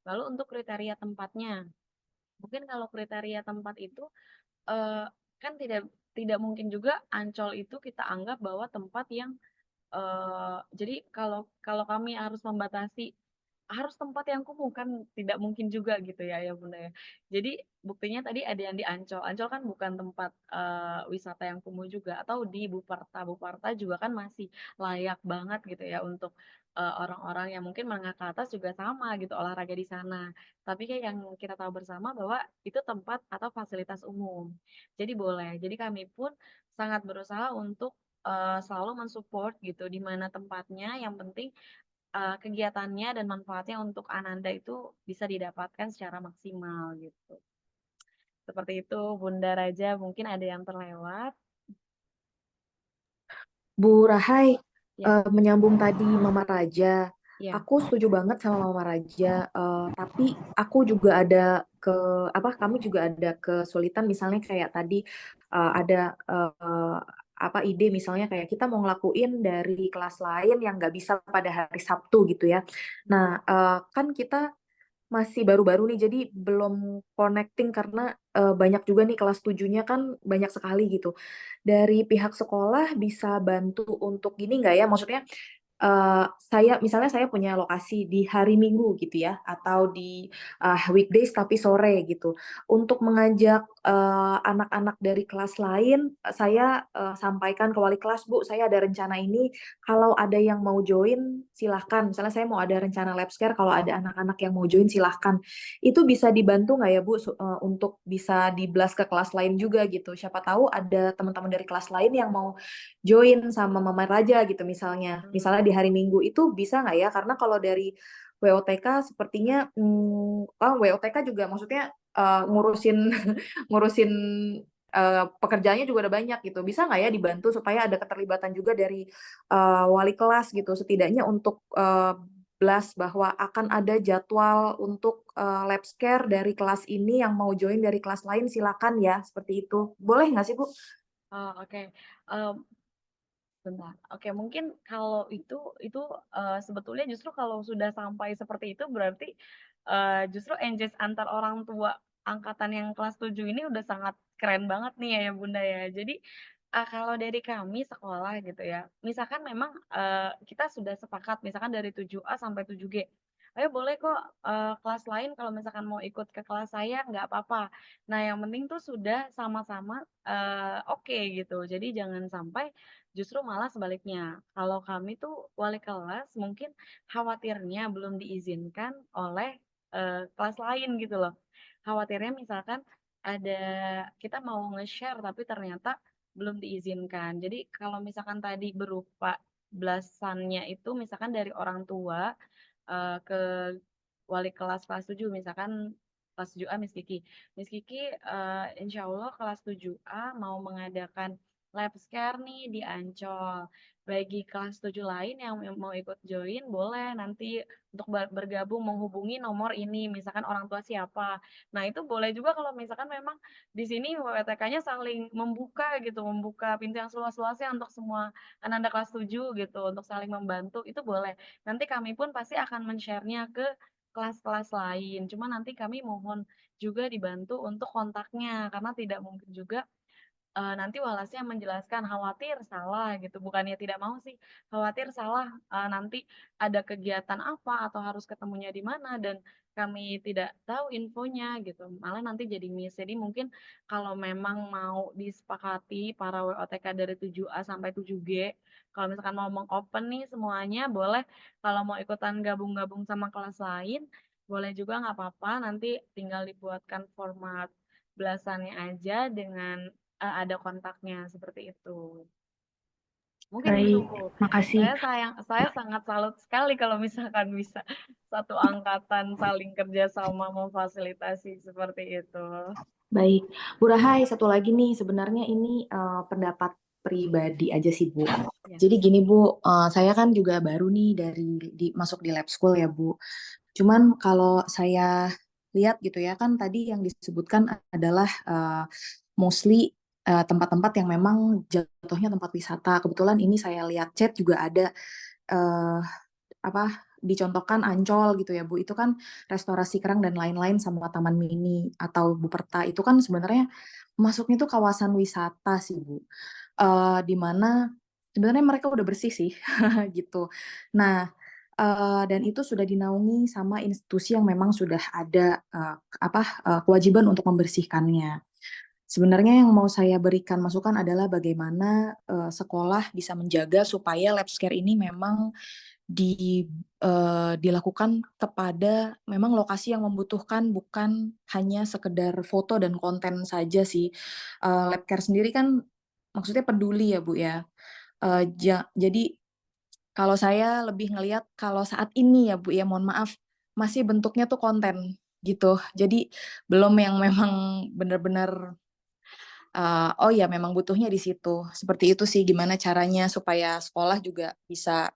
Lalu untuk kriteria tempatnya, mungkin kalau kriteria tempat itu kan tidak mungkin juga Ancol itu kita anggap bahwa tempat yang jadi kalau kalau kami harus membatasi, harus tempat yang kumuh kan tidak mungkin juga gitu ya ya Bunda ya. Jadi buktinya tadi ada yang di Ancol, Ancol kan bukan tempat, wisata yang kumuh juga atau di Buparta, Buparta juga kan masih layak banget gitu ya untuk, orang-orang yang mungkin menengah ke atas juga sama gitu olahraga di sana. Tapi kayak yang kita tahu bersama bahwa itu tempat atau fasilitas umum. Jadi boleh, jadi kami pun sangat berusaha untuk selalu mensupport gitu di mana tempatnya, yang penting, kegiatannya dan manfaatnya untuk Ananda itu bisa didapatkan secara maksimal gitu. Seperti itu Bunda Raja, mungkin ada yang terlewat? Bu Rahai, Ya, menyambung tadi Mama Raja, ya. aku setuju banget sama Mama Raja, tapi aku juga ada kami juga ada kesulitan misalnya kayak tadi ada ide misalnya kayak kita mau ngelakuin dari kelas lain yang nggak bisa pada hari Sabtu gitu ya. Nah, kan kita masih baru-baru nih, jadi belum connecting karena banyak juga nih kelas 7-nya kan banyak sekali gitu. Dari pihak sekolah bisa bantu untuk gini nggak ya? Maksudnya saya punya lokasi di hari Minggu gitu ya, atau di weekdays tapi sore gitu. Untuk mengajak anak-anak dari kelas lain, saya sampaikan ke wali kelas, Bu, saya ada rencana ini. Kalau ada yang mau join, silahkan. Misalnya saya mau ada rencana lab scare, kalau ada anak-anak yang mau join, silahkan. Itu bisa dibantu nggak ya, Bu, untuk bisa di-blast ke kelas lain juga gitu. Siapa tahu ada teman-teman dari kelas lain yang mau join sama Mama Raja gitu misalnya. Misalnya di hari Minggu itu bisa nggak ya? Karena kalau dari WOTK sepertinya, WOTK juga maksudnya ngurusin ngurusin pekerjaannya juga ada banyak gitu. Bisa nggak ya dibantu supaya ada keterlibatan juga dari wali kelas gitu, setidaknya untuk blast bahwa akan ada jadwal untuk lab scare dari kelas ini, yang mau join dari kelas lain silakan ya, seperti itu. Boleh nggak sih, Bu? Oh, oke. Bentar. Oke, mungkin kalau itu, sebetulnya justru kalau sudah sampai seperti itu berarti, justru engage antar orang tua angkatan yang kelas 7 ini udah sangat keren banget nih ya Bunda ya. Jadi, kalau dari kami sekolah gitu ya, misalkan memang, kita sudah sepakat misalkan dari 7A sampai 7G, "Ayo boleh kok, kelas lain kalau misalkan mau ikut ke kelas saya nggak apa-apa." Nah yang penting tuh sudah sama-sama, oke gitu. Jadi jangan sampai justru malah sebaliknya, kalau kami tuh wali kelas mungkin khawatirnya belum diizinkan oleh, kelas lain gitu loh. Khawatirnya misalkan ada kita mau nge-share tapi ternyata belum diizinkan. Jadi kalau misalkan tadi berupa blasannya itu misalkan dari orang tua, ke wali kelas 7 misalkan kelas 7A Miss Kiki. Miss Kiki, insya Allah kelas 7A mau mengadakan lab scare nih di Ancol. Bagi kelas 7 lain yang mau ikut join boleh nanti untuk bergabung menghubungi nomor ini, misalkan orang tua siapa. Nah itu boleh juga kalau misalkan memang di sini WTK-nya saling membuka gitu, membuka pintu yang seluas-luasnya untuk semua anak-anak kelas 7 gitu, untuk saling membantu, itu boleh. Nanti kami pun pasti akan men-share-nya ke kelas-kelas lain. Cuma nanti kami mohon juga dibantu untuk kontaknya, karena tidak mungkin juga nanti walasnya menjelaskan, khawatir salah gitu, bukannya tidak mau sih, khawatir salah, nanti ada kegiatan apa atau harus ketemunya di mana dan kami tidak tahu infonya gitu, malah nanti jadi miss. Jadi mungkin kalau memang mau disepakati para WOTK dari 7A sampai 7G, kalau misalkan mau meng-open nih semuanya boleh, kalau mau ikutan gabung-gabung sama kelas lain, boleh juga nggak apa-apa, nanti tinggal dibuatkan format belasannya aja dengan ada kontaknya, seperti itu. Mungkin itu Baik, Bu. makasih. Saya sangat salut sekali kalau misalkan bisa satu angkatan saling kerjasama memfasilitasi seperti itu. Baik, Bu Rahai, satu lagi nih, sebenarnya ini pendapat pribadi aja sih Bu. Ya. Jadi gini Bu, saya kan juga baru nih masuk di lab school ya Bu. Cuman kalau saya lihat gitu ya, kan tadi yang disebutkan adalah mostly tempat-tempat yang memang jatuhnya tempat wisata. Kebetulan ini saya lihat chat juga ada eh, dicontohkan Ancol gitu ya Bu, itu kan restorasi kerang dan lain-lain sama Taman Mini atau Buperta itu kan sebenarnya masuknya itu kawasan wisata sih Bu, di mana sebenarnya mereka udah bersih sih gitu. Nah, dan itu sudah dinaungi sama institusi yang memang sudah ada kewajiban untuk membersihkannya. Sebenarnya yang mau saya berikan masukan adalah bagaimana sekolah bisa menjaga supaya lab scare ini memang dilakukan kepada memang lokasi yang membutuhkan, bukan hanya sekedar foto dan konten saja sih. Labcare sendiri kan maksudnya peduli ya Bu ya. Jadi kalau saya lebih ngelihat kalau saat ini ya Bu ya, mohon maaf, masih bentuknya tuh konten gitu. Jadi belum yang memang benar-benar oh ya memang butuhnya di situ. Seperti itu sih, gimana caranya supaya sekolah juga bisa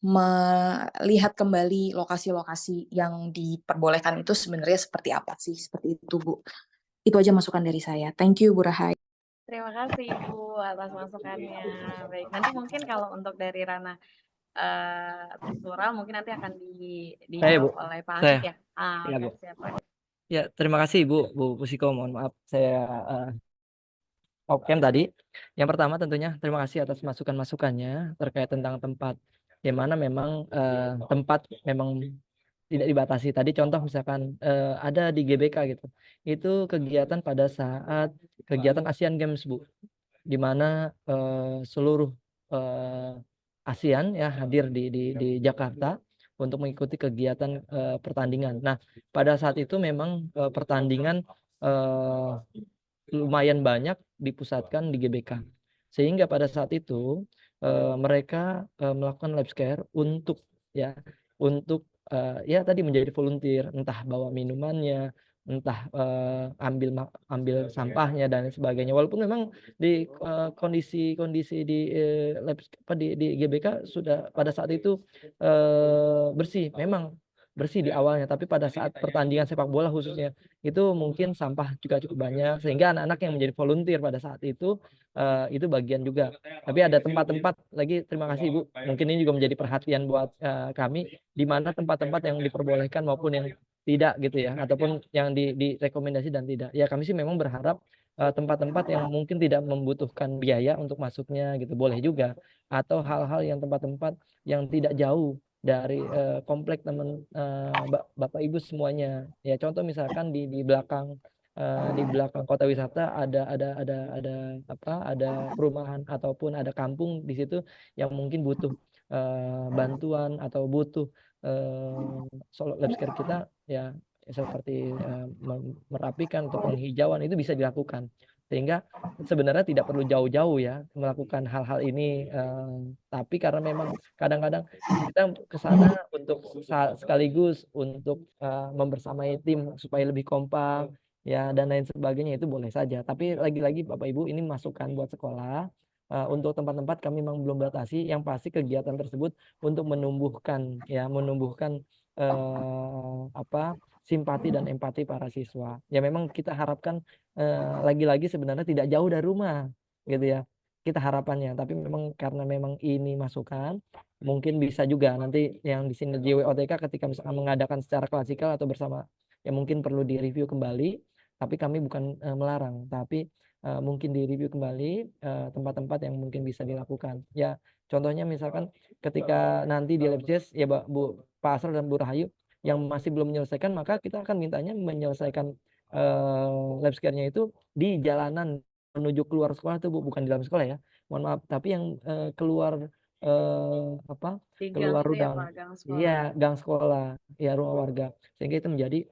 melihat kembali lokasi-lokasi yang diperbolehkan itu sebenarnya seperti apa sih, seperti itu Bu. Itu aja masukan dari saya. Thank you Bu Rahai. Terima kasih Ibu atas masukannya. Baik, nanti mungkin kalau untuk dari ranah tekstural mungkin nanti akan dijawab oleh Pak Asyik ya. Ya, Bu. Siap Pak. Ya, terima kasih Bu Pusiko. Mohon maaf saya oke tadi. Yang pertama tentunya terima kasih atas masukan-masukannya terkait tentang tempat. Di mana memang tempat memang tidak dibatasi. Tadi contoh misalkan ada di GBK gitu. Itu kegiatan pada saat kegiatan Asian Games Bu, di mana seluruh ASEAN ya hadir di Jakarta untuk mengikuti kegiatan pertandingan. Nah, pada saat itu memang pertandingan lumayan banyak dipusatkan di GBK. Sehingga pada saat itu mereka melakukan lab scare untuk ya tadi menjadi volunteer, entah bawa minumannya, entah ambil sampahnya dan sebagainya. Walaupun memang di kondisi di di GBK sudah pada saat itu bersih, memang bersih di awalnya, tapi pada saat pertandingan sepak bola khususnya itu mungkin sampah juga cukup banyak, sehingga anak-anak yang menjadi volunteer pada saat itu bagian juga. Tapi ada tempat-tempat lagi, terima kasih Ibu, mungkin ini juga menjadi perhatian buat kami, di mana tempat-tempat yang diperbolehkan maupun yang tidak gitu ya, ataupun yang direkomendasi dan tidak. Ya kami sih memang berharap tempat-tempat yang mungkin tidak membutuhkan biaya untuk masuknya gitu boleh juga, atau hal-hal yang tempat-tempat yang tidak jauh dari komplek teman Bapak Ibu semuanya. Ya contoh misalkan di belakang kota wisata ada perumahan ataupun ada kampung di situ yang mungkin butuh bantuan atau butuh solo lab scare kita ya seperti merapikan atau penghijauan, itu bisa dilakukan, sehingga sebenarnya tidak perlu jauh-jauh ya melakukan hal-hal ini, tapi karena memang kadang-kadang kita ke sana untuk sekaligus untuk membersamai tim supaya lebih kompak ya dan lain sebagainya, itu boleh saja. Tapi lagi-lagi Bapak Ibu, ini masukan buat sekolah. Untuk tempat-tempat kami memang belum batasi, yang pasti kegiatan tersebut untuk menumbuhkan simpati dan empati para siswa. Ya memang kita harapkan lagi-lagi sebenarnya tidak jauh dari rumah gitu ya. Kita harapannya, tapi memang karena memang ini masukan, mungkin bisa juga nanti yang di Sinergi WOTK ketika misalkan mengadakan secara klasikal atau bersama, ya mungkin perlu direview kembali, tapi kami bukan melarang, tapi mungkin direview kembali tempat-tempat yang mungkin bisa dilakukan. Ya contohnya misalkan ketika nanti di LabJazz ya Pak Asrar dan Bu Rahayu yang masih belum menyelesaikan, maka kita akan mintanya menyelesaikan lab scare-nya itu di jalanan menuju keluar sekolah tuh Bu, bukan di dalam sekolah ya. Mohon maaf, tapi yang keluar keluar Gang gang. sekolah. Iya, gang sekolah, ya rumah warga. Sehingga itu menjadi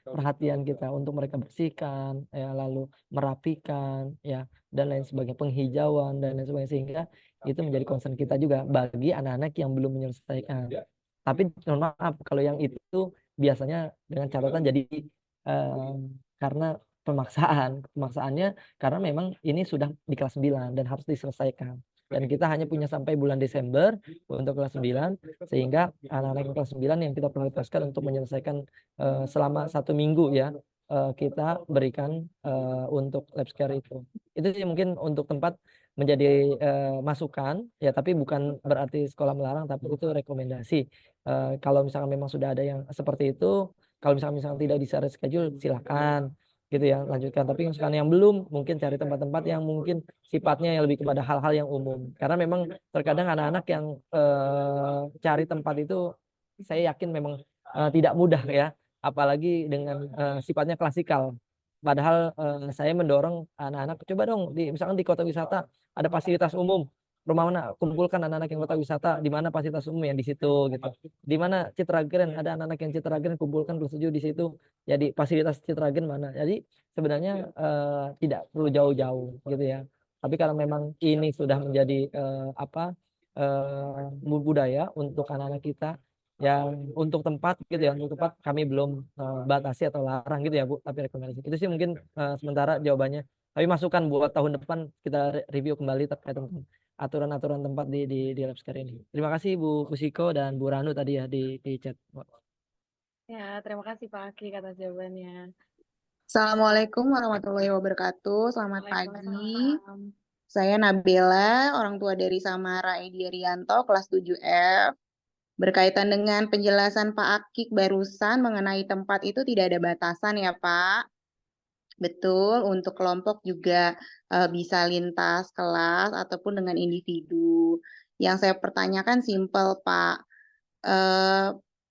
perhatian kita untuk mereka bersihkan, ya, lalu merapikan, ya, dan lain sebagainya, penghijauan dan lain sebagainya, sehingga itu menjadi concern kita juga bagi anak-anak yang belum menyelesaikan. Tapi mohon maaf kalau yang itu biasanya dengan catatan jadi karena pemaksaannya karena memang ini sudah di kelas 9 dan harus diselesaikan. Dan kita hanya punya sampai bulan Desember untuk kelas 9, sehingga anak-anak kelas 9 yang kita prioritaskan untuk menyelesaikan selama 1 minggu, ya, kita berikan untuk lab scare itu. Itu sih mungkin untuk tempat menjadi masukan, ya, tapi bukan berarti sekolah melarang, tapi itu rekomendasi. Kalau misalkan memang sudah ada yang seperti itu, kalau misalkan tidak bisa reschedule, silakan gitu ya, lanjutkan. Tapi misalkan yang belum, mungkin cari tempat-tempat yang mungkin sifatnya yang lebih kepada hal-hal yang umum. Karena memang terkadang anak-anak yang cari tempat itu saya yakin memang tidak mudah, ya, apalagi dengan sifatnya klasikal. Padahal saya mendorong anak-anak, coba dong misalkan di kota wisata ada fasilitas umum, rumah mana, kumpulkan anak-anak yang kota wisata, di mana fasilitas umum yang di situ gitu. Di mana Citragen, ada anak-anak yang Citragen, kumpulkan kelas 7 di situ. Jadi fasilitas Citragen mana. Jadi sebenarnya tidak perlu jauh-jauh gitu ya. Tapi kalau memang ini sudah menjadi budaya untuk anak-anak kita, yang untuk tempat gitu ya, untuk tempat kami belum batasi atau larang gitu ya Bu, tapi rekomendasi. Itu sih mungkin sementara jawabannya. Tapi masukan buat tahun depan kita review kembali terkait dengan aturan-aturan tempat di lab scare ini. Terima kasih Bu Kusiko dan Bu Ranu tadi ya di chat. Ya, terima kasih Pak Akik atas jawabannya. Assalamualaikum warahmatullahi wabarakatuh. Selamat pagi. Waalaikumsalam. Saya Nabila, orang tua dari Samara Edi Rianto, kelas 7F. Berkaitan dengan penjelasan Pak Akik barusan mengenai tempat itu tidak ada batasan ya Pak. Betul, untuk kelompok juga bisa lintas kelas ataupun dengan individu. Yang saya pertanyakan simpel Pak.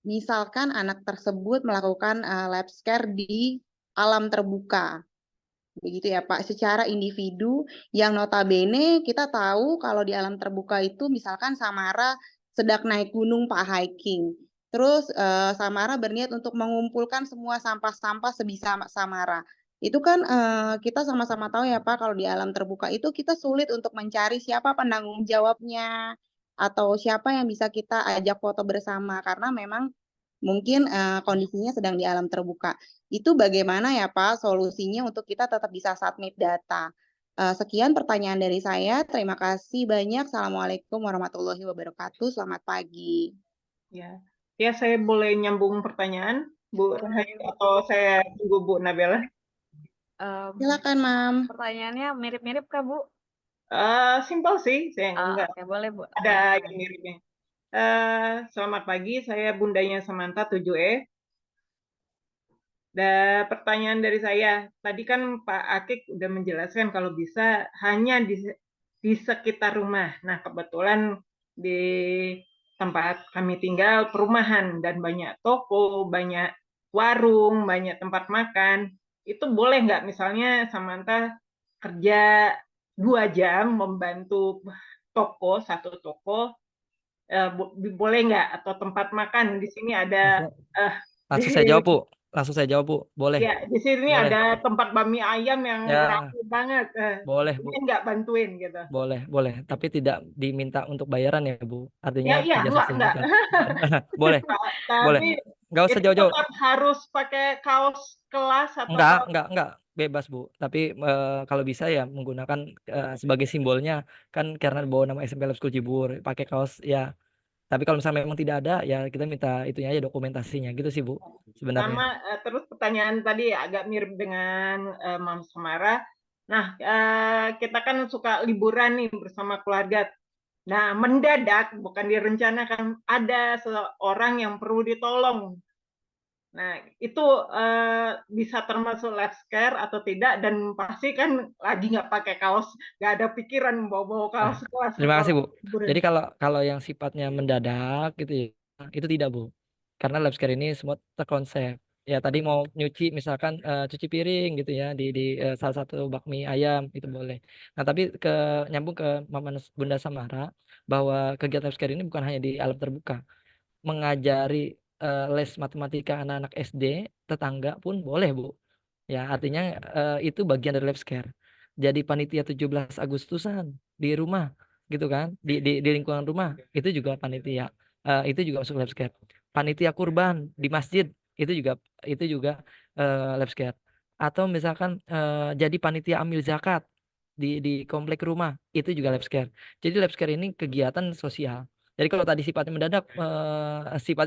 Misalkan anak tersebut melakukan lab scare di alam terbuka. Begitu ya Pak, secara individu yang notabene kita tahu kalau di alam terbuka itu misalkan Samara sedang naik gunung Pak, hiking. Terus Samara berniat untuk mengumpulkan semua sampah-sampah sebisa Samara. Itu kan kita sama-sama tahu ya Pak, kalau di alam terbuka itu kita sulit untuk mencari siapa penanggung jawabnya atau siapa yang bisa kita ajak foto bersama karena memang mungkin kondisinya sedang di alam terbuka. Itu bagaimana ya Pak solusinya untuk kita tetap bisa submit data? Sekian pertanyaan dari saya. Terima kasih banyak. Assalamualaikum warahmatullahi wabarakatuh. Selamat pagi. Ya, saya boleh nyambung pertanyaan, Bu Rahayul, atau saya tunggu Bu Nabila? Silakan, Mam. Pertanyaannya mirip-mirip kah, Bu? Simpel sih, saya enggak. Oke, boleh, Bu. Ada yang miripnya. Selamat pagi, saya Bundanya Samantha 7E. Dan pertanyaan dari saya, tadi kan Pak Akik udah menjelaskan kalau bisa hanya di sekitar rumah. Nah, kebetulan di tempat kami tinggal perumahan dan banyak toko, banyak warung, banyak tempat makan. Itu boleh nggak misalnya Samantha kerja 2 jam membantu toko, satu toko, boleh nggak? Atau tempat makan di sini ada langsung saya jawab Bu. Boleh. Ya, di sini boleh. ada tempat bami ayam yang Ya, rapi banget. boleh Bu. Nggak bantuin gitu. Boleh. Tapi tidak diminta untuk bayaran ya Bu. Artinya Ya, enggak. Boleh. Boleh. Nggak usah jauh-jauh. Tetap harus pakai kaos kelas atau enggak. Bebas Bu. Tapi kalau bisa ya menggunakan sebagai simbolnya kan karena bawa nama SMP Lab School Cibubur, pakai kaos ya. Tapi kalau misalnya memang tidak ada, ya kita minta itunya aja, dokumentasinya gitu sih Bu sebenarnya. Sama terus pertanyaan tadi agak mirip dengan Mam Samara. Nah, kita kan suka liburan nih bersama keluarga. Nah, mendadak bukan direncanakan ada seorang yang perlu ditolong. Nah, itu bisa termasuk lab scare atau tidak, dan pasti kan lagi nggak pakai kaos, nggak ada pikiran bawa kaos kelas. Terima kasih Bu. Jadi kalau yang sifatnya mendadak gitu ya, itu tidak Bu. Karena lab scare ini semua terkonsep. Ya tadi mau nyuci misalkan cuci piring gitu ya di salah satu bakmi ayam itu boleh. Nah tapi nyambung ke Mama Bunda Samara bahwa kegiatan lab scare ini bukan hanya di alam terbuka, mengajari les matematika anak-anak SD tetangga pun boleh, Bu. Ya, artinya itu bagian dari lab scare. Jadi panitia 17 Agustusan di rumah gitu kan, di lingkungan rumah itu juga panitia. Itu juga masuk lab scare. Panitia kurban di masjid itu juga lab scare. Atau misalkan jadi panitia amil zakat di komplek rumah itu juga lab scare. Jadi lab scare ini kegiatan sosial. Jadi kalau tadi sifatnya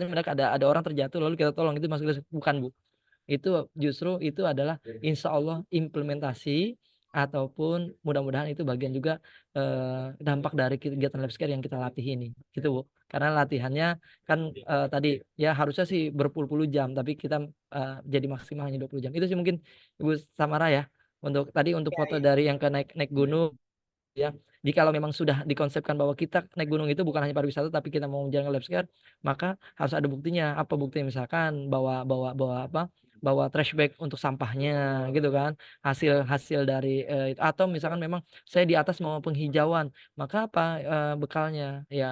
mendadak ada orang terjatuh lalu kita tolong, itu masuk lab scare. Bukan, Bu. Itu justru itu adalah insya Allah implementasi ataupun mudah-mudahan itu bagian juga dampak dari kegiatan lab scare yang kita latih ini gitu, Bu. Karena latihannya kan tadi ya harusnya sih berpuluh-puluh jam, tapi kita jadi maksimal hanya 20 jam. Itu sih mungkin Ibu Samara ya untuk foto dari yang ke naik gunung ya. Jikalau memang sudah dikonsepkan bahwa kita naik gunung itu bukan hanya pariwisata tapi kita mau menjalankan lab scare, maka harus ada buktinya. Apa buktinya? Misalkan bawa trash bag untuk sampahnya gitu kan, hasil dari itu. Atau misalkan memang saya di atas mau penghijauan, maka apa bekalnya ya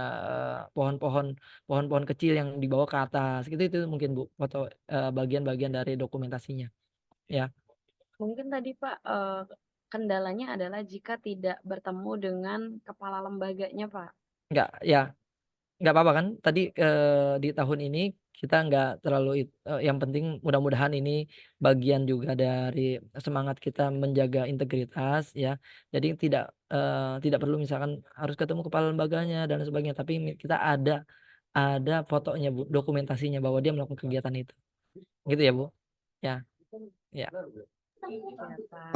pohon-pohon kecil yang dibawa ke atas gitu. Itu mungkin, Bu, foto bagian-bagian dari dokumentasinya ya. Mungkin tadi Pak kendalanya adalah jika tidak bertemu dengan kepala lembaganya, Pak. Nggak apa-apa kan tadi di tahun ini kita nggak terlalu yang penting mudah-mudahan ini bagian juga dari semangat kita menjaga integritas ya. Jadi tidak perlu misalkan harus ketemu kepala lembaganya dan sebagainya, tapi kita ada fotonya, Bu, dokumentasinya bahwa dia melakukan kegiatan itu. Gitu ya, Bu. Ya. Ya.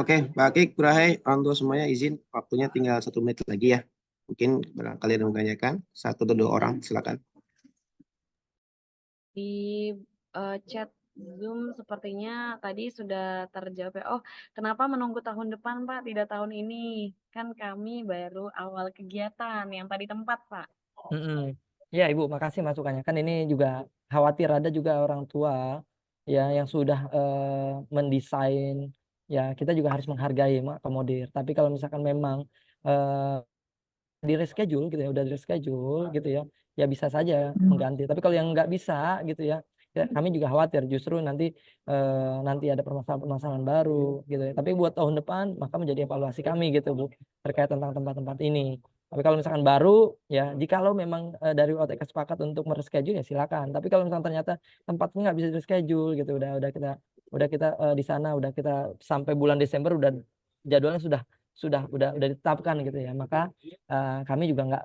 Oke, Pak Akik, Burahai, orang tua semuanya izin, waktunya tinggal 1 menit lagi ya. Mungkin barangkali ada yang menanyakan, 1 atau 2 orang, silakan. Di chat Zoom sepertinya tadi sudah terjawab ya. Oh, kenapa menunggu tahun depan, Pak, tidak tahun ini? Kan kami baru awal kegiatan yang tadi tempat, Pak. Ya, Ibu, makasih masukannya. Kan ini juga khawatir ada juga orang tua ya yang sudah mendesain, ya kita juga harus menghargai, mengakomodir. Tapi kalau misalkan memang di reschedule gitu ya, udah di reschedule gitu ya, ya bisa saja mengganti. Tapi kalau yang nggak bisa gitu ya, kami juga khawatir justru nanti ada permasalahan-permasalahan baru gitu ya. Tapi buat tahun depan maka menjadi evaluasi kami gitu, Bu, terkait tentang tempat-tempat ini. Tapi kalau misalkan baru ya, jikalau memang dari OTK sepakat untuk mereschedule ya silakan. Tapi kalau misalkan ternyata tempatnya nggak bisa reschedule gitu, udah kita di sana, udah kita sampai bulan Desember udah jadwalnya udah ditetapkan gitu ya, maka kami juga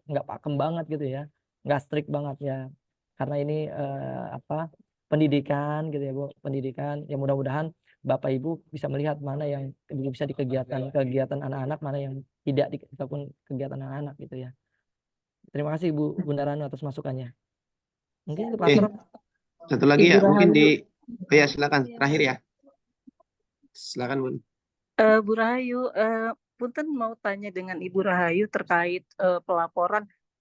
nggak pakem banget gitu ya, nggak strict banget ya, karena ini pendidikan gitu ya, Bu, pendidikan ya. Mudah-mudahan Bapak Ibu bisa melihat mana yang bisa di kegiatan anak-anak, mana yang tidak dilakukan kegiatan anak-anak gitu ya. Terima kasih Bu Bunda Ranu atas masukannya. Mungkin Pak Asror. Satu lagi ya, mungkin ya silakan terakhir ya. Silakan, Bun. Bu Rahayu, punten mau tanya dengan Ibu Rahayu terkait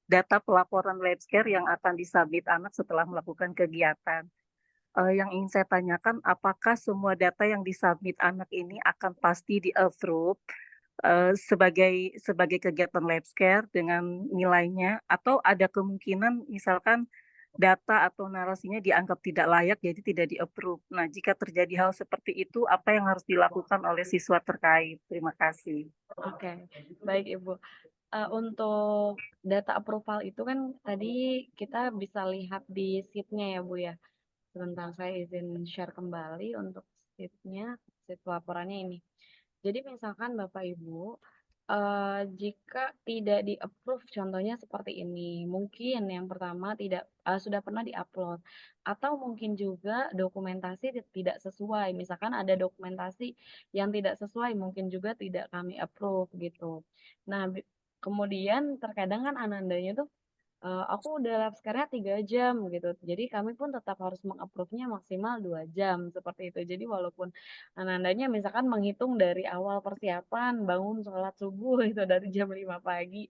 data pelaporan lab scare yang akan disubmit anak setelah melakukan kegiatan. Yang ingin saya tanyakan, apakah semua data yang disubmit anak ini akan pasti di-approve sebagai kegiatan lab scare dengan nilainya, atau ada kemungkinan misalkan data atau narasinya dianggap tidak layak jadi tidak di-approve. Nah, jika terjadi hal seperti itu, apa yang harus dilakukan oleh siswa terkait? Terima kasih. Oke, baik Ibu. Untuk data approval itu kan tadi kita bisa lihat di sheet-nya ya, Bu ya. Sebentar, saya izin share kembali untuk sheet laporannya ini. Jadi misalkan Bapak Ibu, jika tidak di-approve contohnya seperti ini, mungkin yang pertama sudah pernah di-upload, atau mungkin juga dokumentasi tidak sesuai. Misalkan ada dokumentasi yang tidak sesuai, mungkin juga tidak kami approve gitu. Nah, kemudian terkadang kan anandanya tuh aku udah lab scare-nya 3 jam gitu. Jadi kami pun tetap harus meng-approve-nya maksimal 2 jam seperti itu. Jadi walaupun anandanya misalkan menghitung dari awal persiapan, bangun sholat subuh itu dari jam 5 pagi,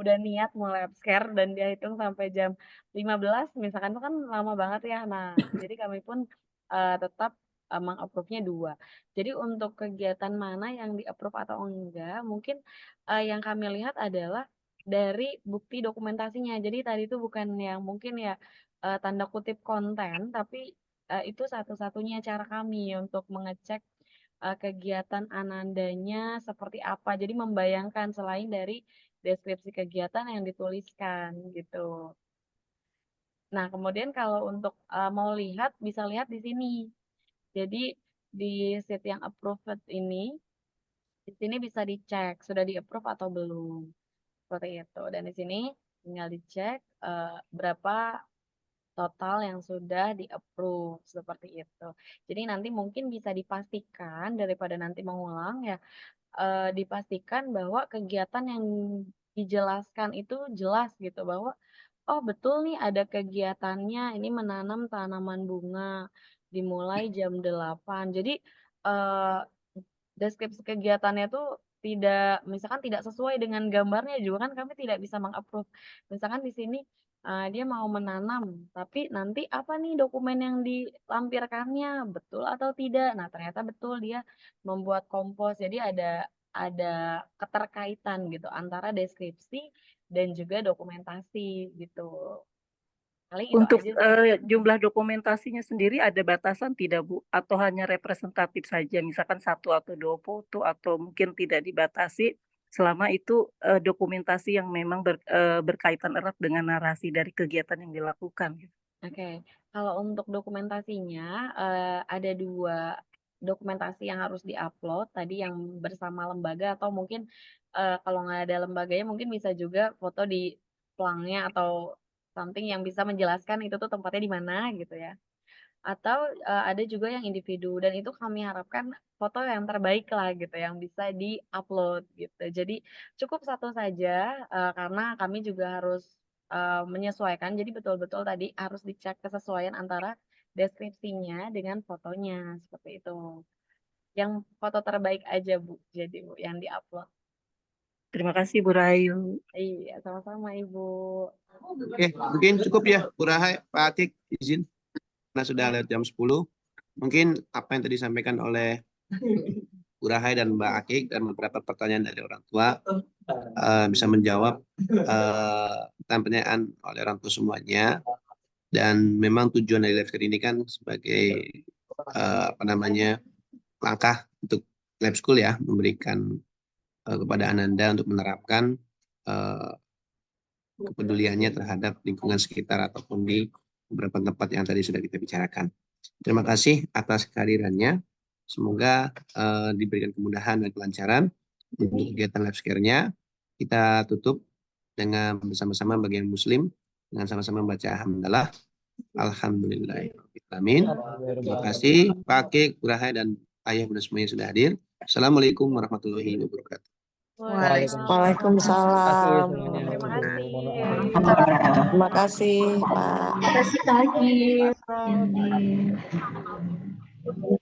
udah niat mau lab scare dan dia hitung sampai jam 15 misalkan, itu kan lama banget ya. Nah, jadi kami pun tetap meng-approve-nya 2. Jadi untuk kegiatan mana yang di-approve atau enggak, mungkin yang kami lihat adalah dari bukti dokumentasinya. Jadi tadi itu bukan yang mungkin ya tanda kutip konten, tapi itu satu-satunya cara kami untuk mengecek kegiatan Anandanya seperti apa. Jadi membayangkan selain dari deskripsi kegiatan yang dituliskan gitu. Nah, kemudian kalau untuk mau lihat bisa lihat di sini. Jadi di sheet yang approved ini di sini bisa dicek sudah di-approve atau belum. Seperti itu. Dan di sini tinggal dicek berapa total yang sudah di-approve seperti itu. Jadi nanti mungkin bisa dipastikan daripada nanti mengulang ya, dipastikan bahwa kegiatan yang dijelaskan itu jelas gitu bahwa oh betul nih ada kegiatannya ini menanam tanaman bunga dimulai jam 8. Jadi deskripsi kegiatannya tuh misalkan tidak sesuai dengan gambarnya juga kan kami tidak bisa meng-approve. Misalkan di sini dia mau menanam, tapi nanti apa nih dokumen yang dilampirkannya betul atau tidak? Nah, ternyata betul dia membuat kompos. Jadi ada keterkaitan gitu antara deskripsi dan juga dokumentasi gitu. Paling itu Untuk aja sih. jumlah dokumentasinya sendiri ada batasan tidak, Bu? Atau hanya representatif saja, misalkan 1 atau 2 foto, atau mungkin tidak dibatasi selama itu dokumentasi yang memang berkaitan erat dengan narasi dari kegiatan yang dilakukan. Oke, kalau untuk dokumentasinya ada 2 dokumentasi yang harus diupload tadi yang bersama lembaga atau mungkin kalau nggak ada lembaganya mungkin bisa juga foto di plangnya atau something yang bisa menjelaskan itu tuh tempatnya di mana gitu ya. Atau ada juga yang individu dan itu kami harapkan foto yang terbaik lah gitu yang bisa di-upload gitu. Jadi cukup 1 saja karena kami juga harus menyesuaikan. Jadi betul-betul tadi harus dicek kesesuaian antara deskripsinya dengan fotonya seperti itu. Yang foto terbaik aja Bu, jadi Bu yang di-upload. Terima kasih Bu Rahayu. Iya, sama-sama Ibu. Oke, mungkin cukup ya Bu Rahai, Pak Akik izin. Karena sudah lewat jam 10. Mungkin apa yang tadi disampaikan oleh Bu Rahai dan Mbak Akik dan beberapa pertanyaan dari orang tua bisa menjawab pertanyaan oleh orang tua semuanya. Dan memang tujuan dari LabScare ini kan sebagai langkah untuk lab school ya, memberikan kepada Ananda untuk menerapkan kepeduliannya terhadap lingkungan sekitar ataupun di beberapa tempat yang tadi sudah kita bicarakan. Terima kasih atas kehadirannya. Semoga diberikan kemudahan dan kelancaran untuk kegiatan LabScare-nya. Kita tutup dengan bersama-sama bagi yang muslim dengan sama-sama membaca alhamdulillah. Alhamdulillahirrahmanirrahim. Terima kasih Pak Akik, Bu Rahai, dan ayah bunda semuanya sudah hadir. Assalamualaikum warahmatullahi wabarakatuh. Waalaikumsalam. Terima kasih. Terima kasih, Pak. Terima kasih, Kak Agif.